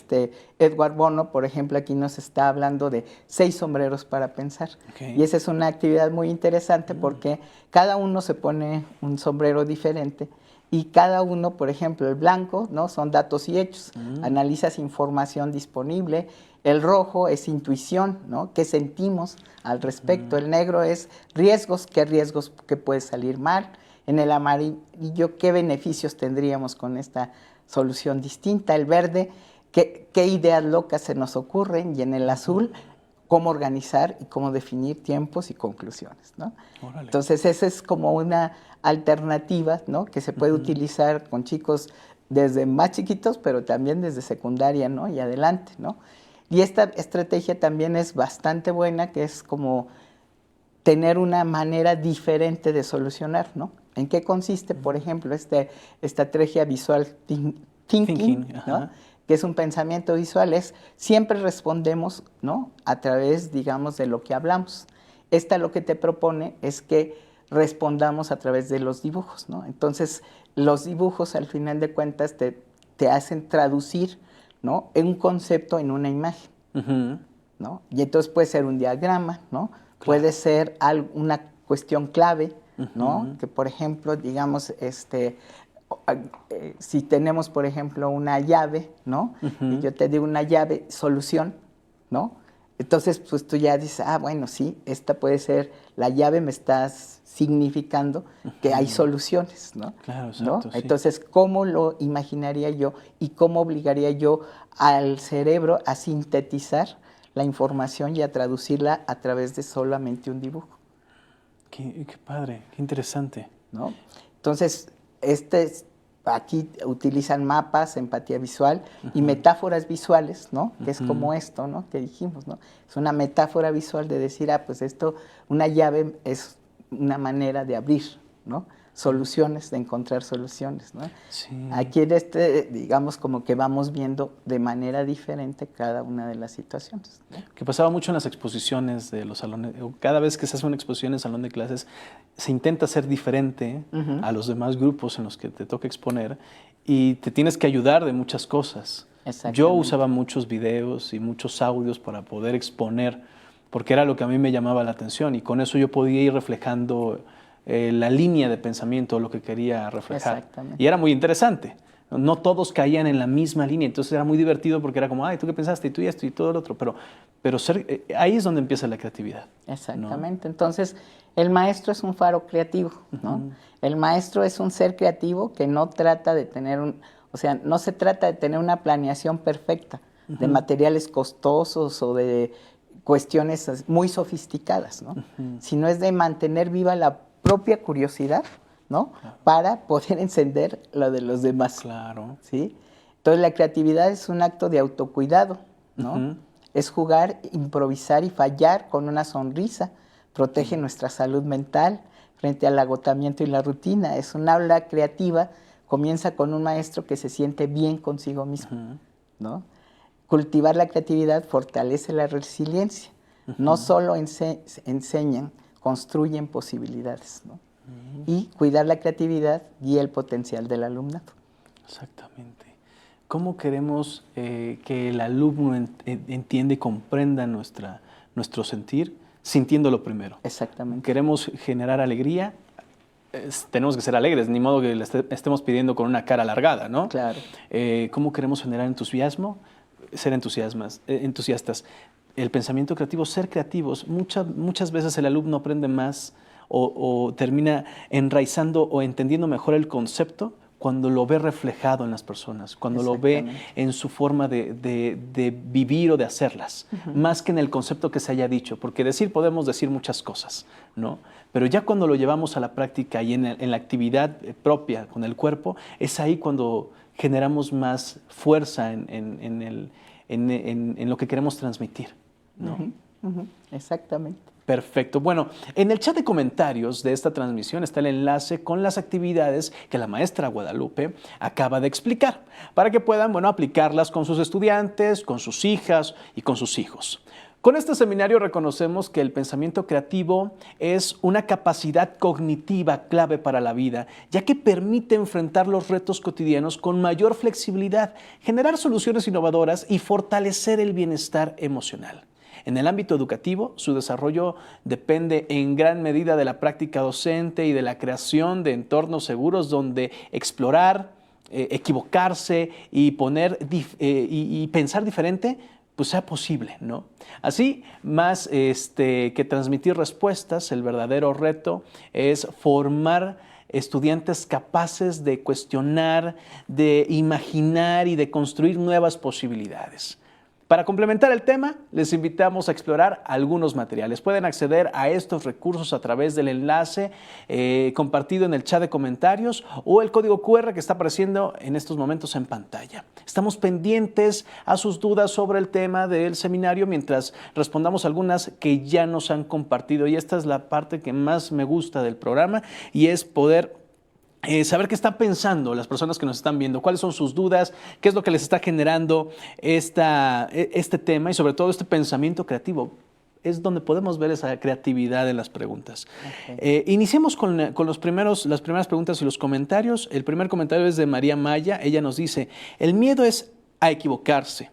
Edward Bono, por ejemplo, aquí nos está hablando de 6 sombreros para pensar. Y esa es una actividad muy interesante porque cada uno se pone un sombrero diferente. Y cada uno, por ejemplo, el blanco, ¿no? Son datos y hechos. Analizas información disponible. El rojo es intuición, ¿no? ¿Qué sentimos al respecto? El negro es riesgos, ¿qué riesgos que puede salir mal? En el amarillo, ¿qué beneficios tendríamos con esta solución distinta? El verde, ¿qué ideas locas se nos ocurren? Y en el azul, cómo organizar y cómo definir tiempos y conclusiones, ¿no? Órale. Entonces, esa es como una alternativa, ¿no? Que se puede utilizar con chicos desde más chiquitos, pero también desde secundaria, ¿no? Y adelante, ¿no? Y esta estrategia también es bastante buena, que es como tener una manera diferente de solucionar, ¿no? ¿En qué consiste, por ejemplo, esta estrategia visual thinking, ¿no? Que es un pensamiento visual? Siempre respondemos, ¿no? A través, digamos, de lo que hablamos. Esta lo que te propone es que respondamos a través de los dibujos, ¿no? Entonces, los dibujos, al final de cuentas, te hacen traducir, ¿no? Un concepto en una imagen, ¿no? Y entonces puede ser un diagrama, ¿no? Claro. Puede ser una cuestión clave, ¿no? Que, por ejemplo, digamos, si tenemos, por ejemplo, una llave, ¿no? Y yo te digo una llave, solución, ¿no? Entonces, pues tú ya dices, bueno, sí, esta puede ser, la llave me está significando que hay soluciones, ¿no? Claro, exacto, ¿no? sí. Entonces, ¿cómo lo imaginaría yo y cómo obligaría yo al cerebro a sintetizar la información y a traducirla a través de solamente un dibujo? Qué padre, qué interesante. ¿No? Entonces, aquí utilizan mapas, empatía visual y metáforas visuales, ¿no? Que es como esto, ¿no? Que dijimos, ¿no? Es una metáfora visual de decir, pues esto, una llave es una manera de abrir, ¿no? Soluciones, de encontrar soluciones, ¿no? Sí. Aquí digamos, como que vamos viendo de manera diferente cada una de las situaciones, ¿no? Que pasaba mucho en las exposiciones de los salones, cada vez que se hace una exposición en salón de clases, se intenta ser diferente a los demás grupos en los que te toca exponer y te tienes que ayudar de muchas cosas. Yo usaba muchos videos y muchos audios para poder exponer, porque era lo que a mí me llamaba la atención y con eso yo podía ir reflejando la línea de pensamiento, lo que quería reflejar. Exactamente. Y era muy interesante. No todos caían en la misma línea, entonces era muy divertido porque era como, ¿tú qué pensaste? Y tú y esto y todo el otro. Pero ahí es donde empieza la creatividad. Exactamente. ¿No? Entonces, el maestro es un faro creativo, ¿no? El maestro es un ser creativo que no trata de tener no se trata de tener una planeación perfecta de materiales costosos o de cuestiones muy sofisticadas, ¿no? Sino es de mantener viva la propia curiosidad, ¿no? Claro. Para poder encender lo de los demás. Claro. ¿Sí? Entonces la creatividad es un acto de autocuidado, ¿no? Es jugar, improvisar y fallar con una sonrisa. Protege nuestra salud mental frente al agotamiento y la rutina. Es un aula creativa, comienza con un maestro que se siente bien consigo mismo, ¿no? Cultivar la creatividad fortalece la resiliencia. No solo enseñan, construyen posibilidades, ¿no? Y cuidar la creatividad guía el potencial del alumnado. Exactamente. ¿Cómo queremos que el alumno entienda y comprenda nuestro sentir? Sintiéndolo primero. Exactamente. Queremos generar alegría, tenemos que ser alegres, ni modo que le estemos pidiendo con una cara alargada, ¿no? Claro. ¿Cómo queremos generar entusiasmo? Ser entusiastas. El pensamiento creativo, ser creativos. Muchas veces el alumno aprende más o termina enraizando o entendiendo mejor el concepto cuando lo ve reflejado en las personas, cuando lo ve en su forma de vivir o de hacerlas, más que en el concepto que se haya dicho, porque podemos decir muchas cosas, ¿no? Pero ya cuando lo llevamos a la práctica y en la actividad propia con el cuerpo, es ahí cuando generamos más fuerza en lo que queremos transmitir, ¿no? Exactamente. Perfecto. Bueno, en el chat de comentarios de esta transmisión está el enlace con las actividades que la maestra Guadalupe acaba de explicar para que puedan, aplicarlas con sus estudiantes, con sus hijas y con sus hijos. Con este seminario reconocemos que el pensamiento creativo es una capacidad cognitiva clave para la vida, ya que permite enfrentar los retos cotidianos con mayor flexibilidad, generar soluciones innovadoras y fortalecer el bienestar emocional. En el ámbito educativo, su desarrollo depende en gran medida de la práctica docente y de la creación de entornos seguros donde explorar, equivocarse y pensar diferente pues sea posible, ¿no? Así, más que transmitir respuestas, el verdadero reto es formar estudiantes capaces de cuestionar, de imaginar y de construir nuevas posibilidades. Para complementar el tema, les invitamos a explorar algunos materiales. Pueden acceder a estos recursos a través del enlace compartido en el chat de comentarios o el código QR que está apareciendo en estos momentos en pantalla. Estamos pendientes a sus dudas sobre el tema del seminario mientras respondamos algunas que ya nos han compartido. Y esta es la parte que más me gusta del programa y es poder saber qué están pensando las personas que nos están viendo, cuáles son sus dudas, qué es lo que les está generando este tema y sobre todo este pensamiento creativo. Es donde podemos ver esa creatividad en las preguntas. Iniciemos con las primeras preguntas y los comentarios. El primer comentario es de María Maya. Ella nos dice, el miedo es a equivocarse,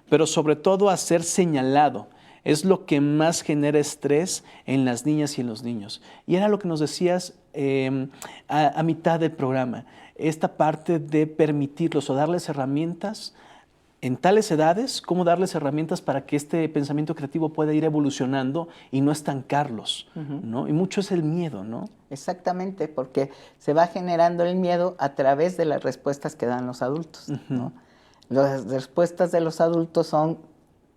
pero sobre todo a ser señalado. es lo que más genera estrés en las niñas y en los niños. Y era lo que nos decías a mitad del programa, esta parte de permitirlos o darles herramientas en tales edades, cómo darles herramientas para que este pensamiento creativo pueda ir evolucionando y no estancarlos, ¿no? Y mucho es el miedo, ¿no? Exactamente, porque se va generando el miedo a través de las respuestas que dan los adultos, ¿no? Las respuestas de los adultos son,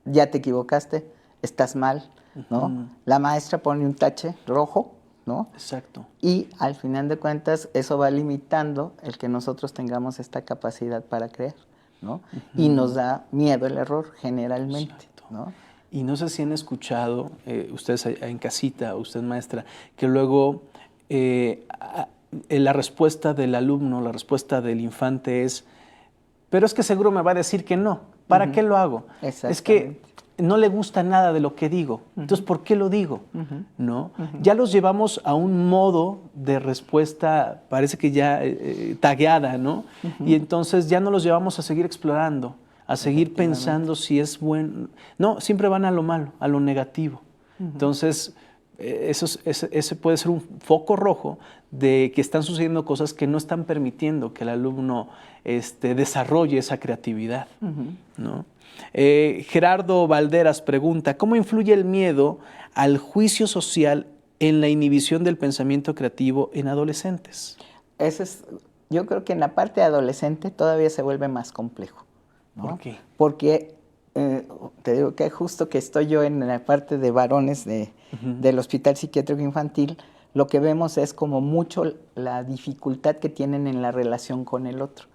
ya te equivocaste, estás mal, ¿no? La maestra pone un tache rojo, ¿no? Exacto. Y al final de cuentas eso va limitando el que nosotros tengamos esta capacidad para crear, ¿no? Y nos da miedo el error generalmente, Exacto. ¿no? Y no sé si han escuchado, ustedes en casita, usted maestra, que luego la respuesta del alumno, la respuesta del infante es, pero es que seguro me va a decir que no, ¿para qué lo hago? Es que no le gusta nada de lo que digo, entonces ¿por qué lo digo? ¿No? Ya los llevamos a un modo de respuesta, parece que ya tagueada, ¿no? Y entonces ya no los llevamos a seguir explorando, a seguir pensando si es bueno. No, siempre van a lo malo, a lo negativo. Entonces, ese puede ser un foco rojo de que están sucediendo cosas que no están permitiendo que el alumno desarrolle esa creatividad, ¿no? Gerardo Valderas pregunta, ¿cómo influye el miedo al juicio social en la inhibición del pensamiento creativo en adolescentes? Yo creo que en la parte adolescente todavía se vuelve más complejo, ¿no? ¿Por qué? Porque te digo que justo que estoy yo en la parte de varones del Hospital Psiquiátrico Infantil, lo que vemos es como mucho la dificultad que tienen en la relación con el otro.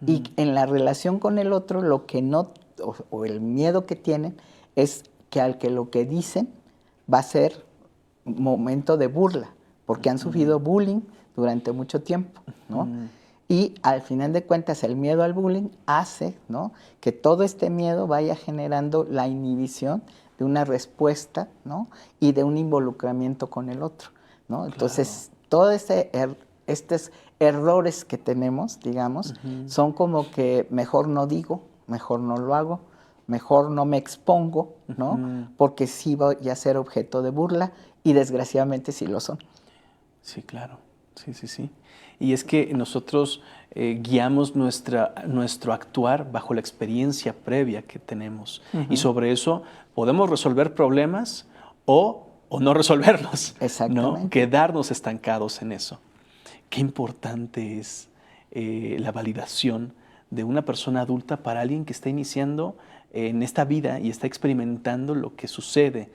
Y en la relación con el otro, lo que no, o el miedo que tienen, es que al que lo que dicen va a ser momento de burla, porque han sufrido bullying durante mucho tiempo, ¿no? Y al final de cuentas el miedo al bullying hace, ¿no?, que todo este miedo vaya generando la inhibición de una respuesta, ¿no?, y de un involucramiento con el otro, ¿no? Entonces, todo estos errores que tenemos, digamos, son como que mejor no digo, mejor no lo hago, mejor no me expongo, ¿no? Porque sí voy a ser objeto de burla y desgraciadamente sí lo son. Sí, claro. Sí. Y es que nosotros guiamos nuestro actuar bajo la experiencia previa que tenemos. Y sobre eso podemos resolver problemas o no resolverlos. Exactamente. ¿No? Quedarnos estancados en eso. Qué importante es la validación de una persona adulta para alguien que está iniciando en esta vida y está experimentando lo que sucede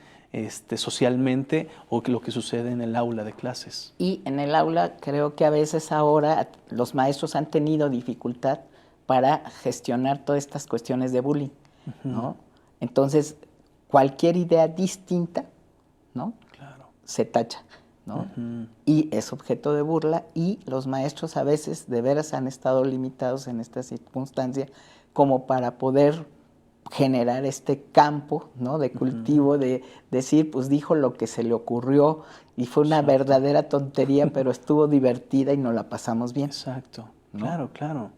socialmente o lo que sucede en el aula de clases. Y en el aula creo que a veces ahora los maestros han tenido dificultad para gestionar todas estas cuestiones de bullying, ¿no? Entonces, cualquier idea distinta, ¿no?, Claro, se tacha, ¿no? Y es objeto de burla, y los maestros a veces de veras han estado limitados en esta circunstancia como para poder generar este campo, ¿no?, de cultivo, de decir, pues dijo lo que se le ocurrió y fue una verdadera tontería, pero estuvo divertida y nos la pasamos bien. Exacto, ¿no? Claro.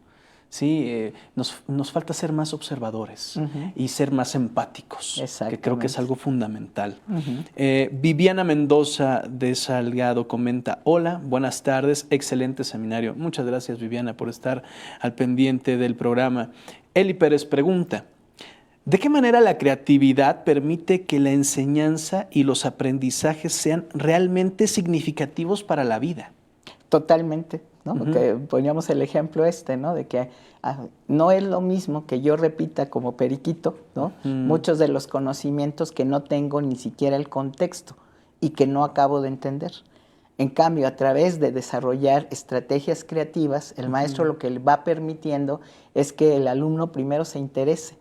Sí, nos falta ser más observadores y ser más empáticos, que creo que es algo fundamental. Viviana Mendoza de Salgado comenta, hola, buenas tardes, excelente seminario. Muchas gracias, Viviana, por estar al pendiente del programa. Eli Pérez pregunta, ¿de qué manera la creatividad permite que la enseñanza y los aprendizajes sean realmente significativos para la vida? Totalmente, ¿no? Porque poníamos el ejemplo ¿no?, de que no es lo mismo que yo repita como periquito, ¿no?, muchos de los conocimientos que no tengo ni siquiera el contexto y que no acabo de entender. En cambio, a través de desarrollar estrategias creativas, el maestro lo que le va permitiendo es que el alumno primero se interese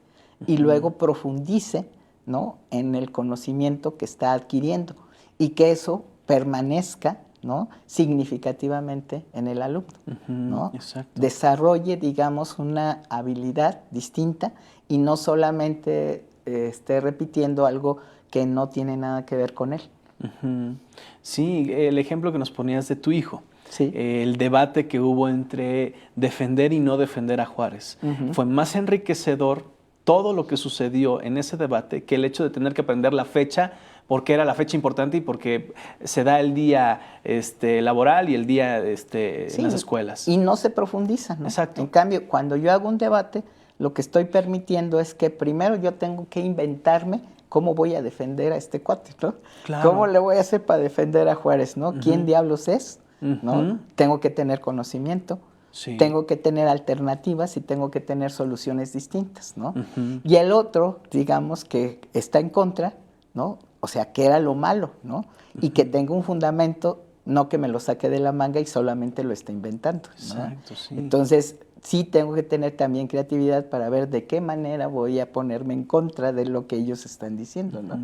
y luego profundice, ¿no?, en el conocimiento que está adquiriendo y que eso permanezca, ¿no?, significativamente en el alumno, ¿no? Desarrolle, digamos, una habilidad distinta y no solamente esté repitiendo algo que no tiene nada que ver con él. Sí, el ejemplo que nos ponías de tu hijo. Sí. El debate que hubo entre defender y no defender a Juárez. Fue más enriquecedor todo lo que sucedió en ese debate que el hecho de tener que aprender la fecha, porque era la fecha importante y porque se da el día laboral y el día en las escuelas. Y no se profundiza, ¿no? Exacto. En cambio, cuando yo hago un debate, lo que estoy permitiendo es que primero yo tengo que inventarme cómo voy a defender a este cuate, ¿no? Claro. ¿Cómo le voy a hacer para defender a Juárez, ¿no? ¿Quién diablos es? ¿No? Tengo que tener conocimiento. Sí. Tengo que tener alternativas y tengo que tener soluciones distintas, ¿no? Y el otro, digamos, que está en contra, ¿no? O sea, que era lo malo, ¿no? Y que tenga un fundamento, no que me lo saque de la manga y solamente lo esté inventando, ¿no? Exacto, sí. Entonces, sí tengo que tener también creatividad para ver de qué manera voy a ponerme en contra de lo que ellos están diciendo, ¿no?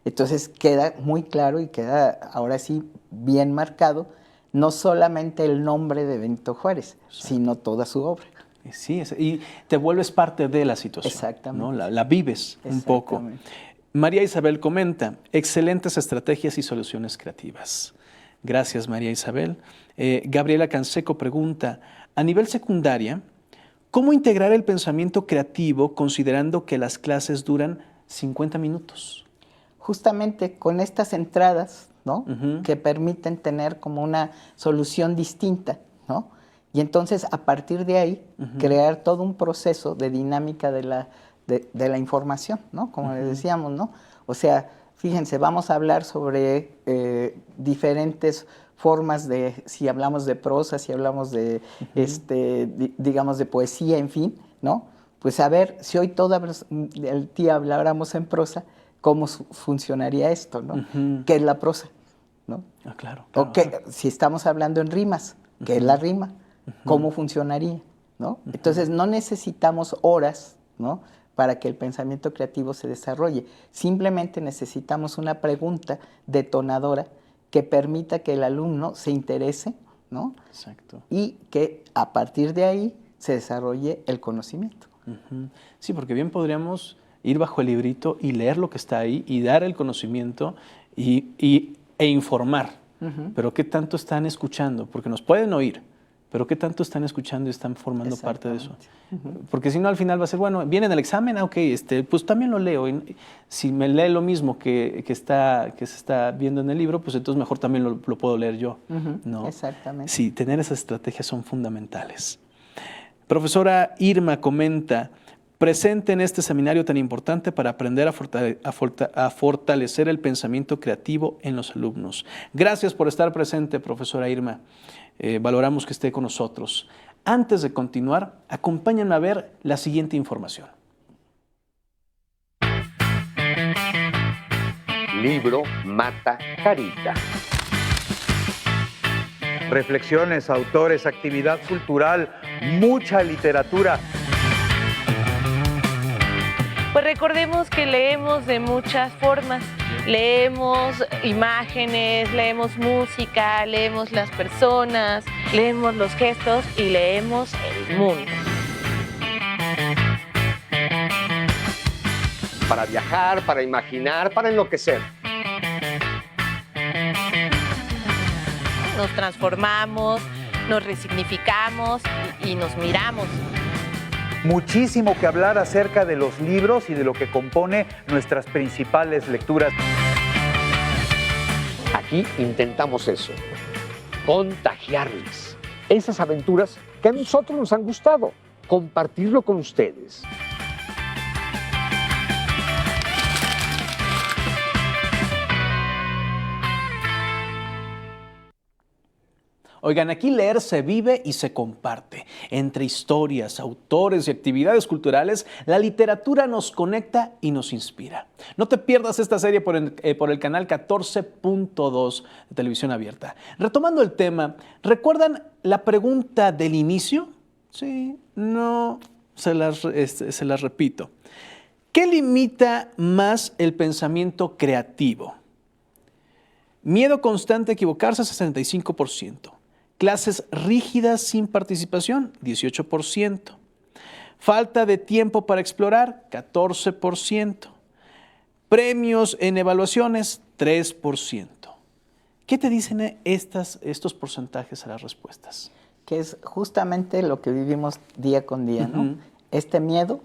Entonces, queda muy claro y queda ahora sí bien marcado no solamente el nombre de Benito Juárez, sino toda su obra. Sí, y te vuelves parte de la situación. Exactamente. ¿no? La vives un poco. María Isabel comenta, excelentes estrategias y soluciones creativas. Gracias, María Isabel. Gabriela Canseco pregunta, a nivel secundaria, ¿cómo integrar el pensamiento creativo considerando que las clases duran 50 minutos? Justamente con estas entradas, ¿no? Que permiten tener como una solución distinta, ¿no? Y entonces a partir de ahí crear todo un proceso de dinámica de la información, ¿no? Como les decíamos, ¿no? O sea, fíjense, vamos a hablar sobre diferentes formas de, si hablamos de prosa, si hablamos de, digamos, de poesía, en fin, ¿no? Pues a ver, si hoy todo el día habláramos en prosa, ¿cómo funcionaría esto, no? ¿Qué es la prosa? ¿No? Ah, claro. O que, si estamos hablando en rimas, ¿qué es la rima? ¿Cómo funcionaría? ¿No? Entonces, no necesitamos horas, ¿no? Para que el pensamiento creativo se desarrolle. Simplemente necesitamos una pregunta detonadora que permita que el alumno se interese, ¿no? Exacto. Y que a partir de ahí se desarrolle el conocimiento. Sí, porque bien podríamos ir bajo el librito y leer lo que está ahí y dar el conocimiento e informar. Pero ¿qué tanto están escuchando? Porque nos pueden oír, pero ¿qué tanto están escuchando y están formando parte de eso? Porque si no, al final va a ser, bueno, viene en el examen, ok, pues también lo leo. Y si me lee lo mismo que se está viendo en el libro, pues entonces mejor también lo puedo leer yo. ¿no? Exactamente. Sí, tener esas estrategias son fundamentales. Profesora Irma comenta, presente en este seminario tan importante para aprender a fortalecer el pensamiento creativo en los alumnos. Gracias por estar presente, profesora Irma. Valoramos que esté con nosotros. Antes de continuar, acompáñenme a ver la siguiente información. Libro mata carita. Reflexiones, autores, actividad cultural, mucha literatura. Pues recordemos que leemos de muchas formas. Leemos imágenes, leemos música, leemos las personas, leemos los gestos y leemos el mundo. Para viajar, para imaginar, para enloquecer. Nos transformamos, nos resignificamos y nos miramos. Muchísimo que hablar acerca de los libros y de lo que compone nuestras principales lecturas. Aquí intentamos eso, contagiarles esas aventuras que a nosotros nos han gustado, compartirlo con ustedes. Oigan, aquí leer se vive y se comparte. Entre historias, autores y actividades culturales, la literatura nos conecta y nos inspira. No te pierdas esta serie por el canal 14.2 de Televisión Abierta. Retomando el tema, ¿recuerdan la pregunta del inicio? Sí, no, se las repito. ¿Qué limita más el pensamiento creativo? Miedo constante a equivocarse, 65%. Clases rígidas sin participación, 18%. Falta de tiempo para explorar, 14%. Premios en evaluaciones, 3%. ¿Qué te dicen estos porcentajes a las respuestas? Que es justamente lo que vivimos día con día, ¿no? Este miedo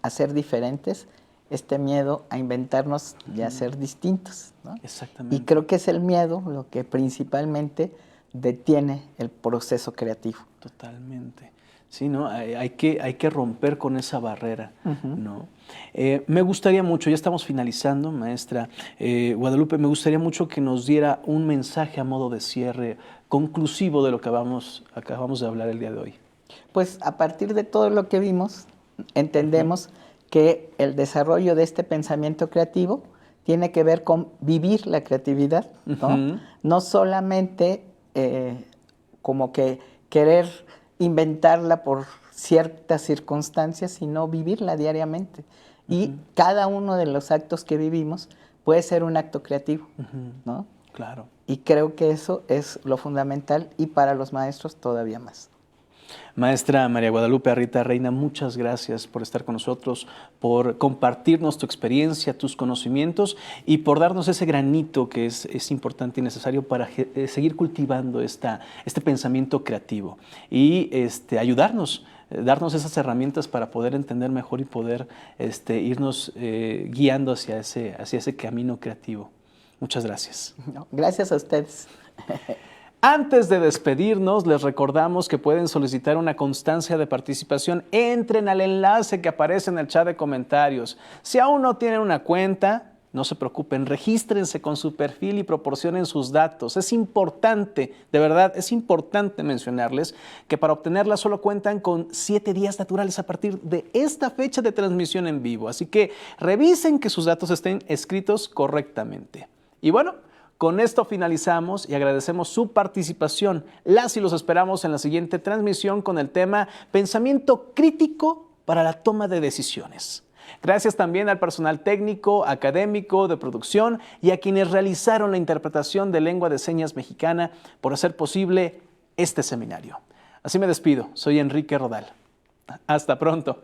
a ser diferentes, este miedo a inventarnos y a ser distintos, ¿no? Exactamente. Y creo que es el miedo lo que principalmente detiene el proceso creativo. Totalmente. Sí, ¿no? Hay que romper con esa barrera, ¿no? Me gustaría mucho, ya estamos finalizando, maestra Guadalupe, me gustaría mucho que nos diera un mensaje a modo de cierre conclusivo de lo que acabamos de hablar el día de hoy. Pues a partir de todo lo que vimos, entendemos que el desarrollo de este pensamiento creativo tiene que ver con vivir la creatividad, ¿no? No solamente como que querer inventarla por ciertas circunstancias, sino vivirla diariamente. Y cada uno de los actos que vivimos puede ser un acto creativo, ¿no? Claro. Y creo que eso es lo fundamental y para los maestros todavía más. Maestra María Guadalupe Arrieta Reina, muchas gracias por estar con nosotros, por compartirnos tu experiencia, tus conocimientos y por darnos ese granito que es importante y necesario para seguir cultivando este pensamiento creativo y ayudarnos, darnos esas herramientas para poder entender mejor y poder irnos guiando hacia ese camino creativo. Muchas gracias. No, gracias a ustedes. Antes de despedirnos, les recordamos que pueden solicitar una constancia de participación. Entren al enlace que aparece en el chat de comentarios. Si aún no tienen una cuenta, no se preocupen, regístrense con su perfil y proporcionen sus datos. Es importante, de verdad, es importante mencionarles que para obtenerla solo cuentan con 7 días naturales a partir de esta fecha de transmisión en vivo. Así que revisen que sus datos estén escritos correctamente. Y bueno, con esto finalizamos y agradecemos su participación. Las y los esperamos en la siguiente transmisión con el tema Pensamiento crítico para la toma de decisiones. Gracias también al personal técnico, académico, de producción y a quienes realizaron la interpretación de lengua de señas mexicana por hacer posible este seminario. Así me despido. Soy Enrique Rodal. Hasta pronto.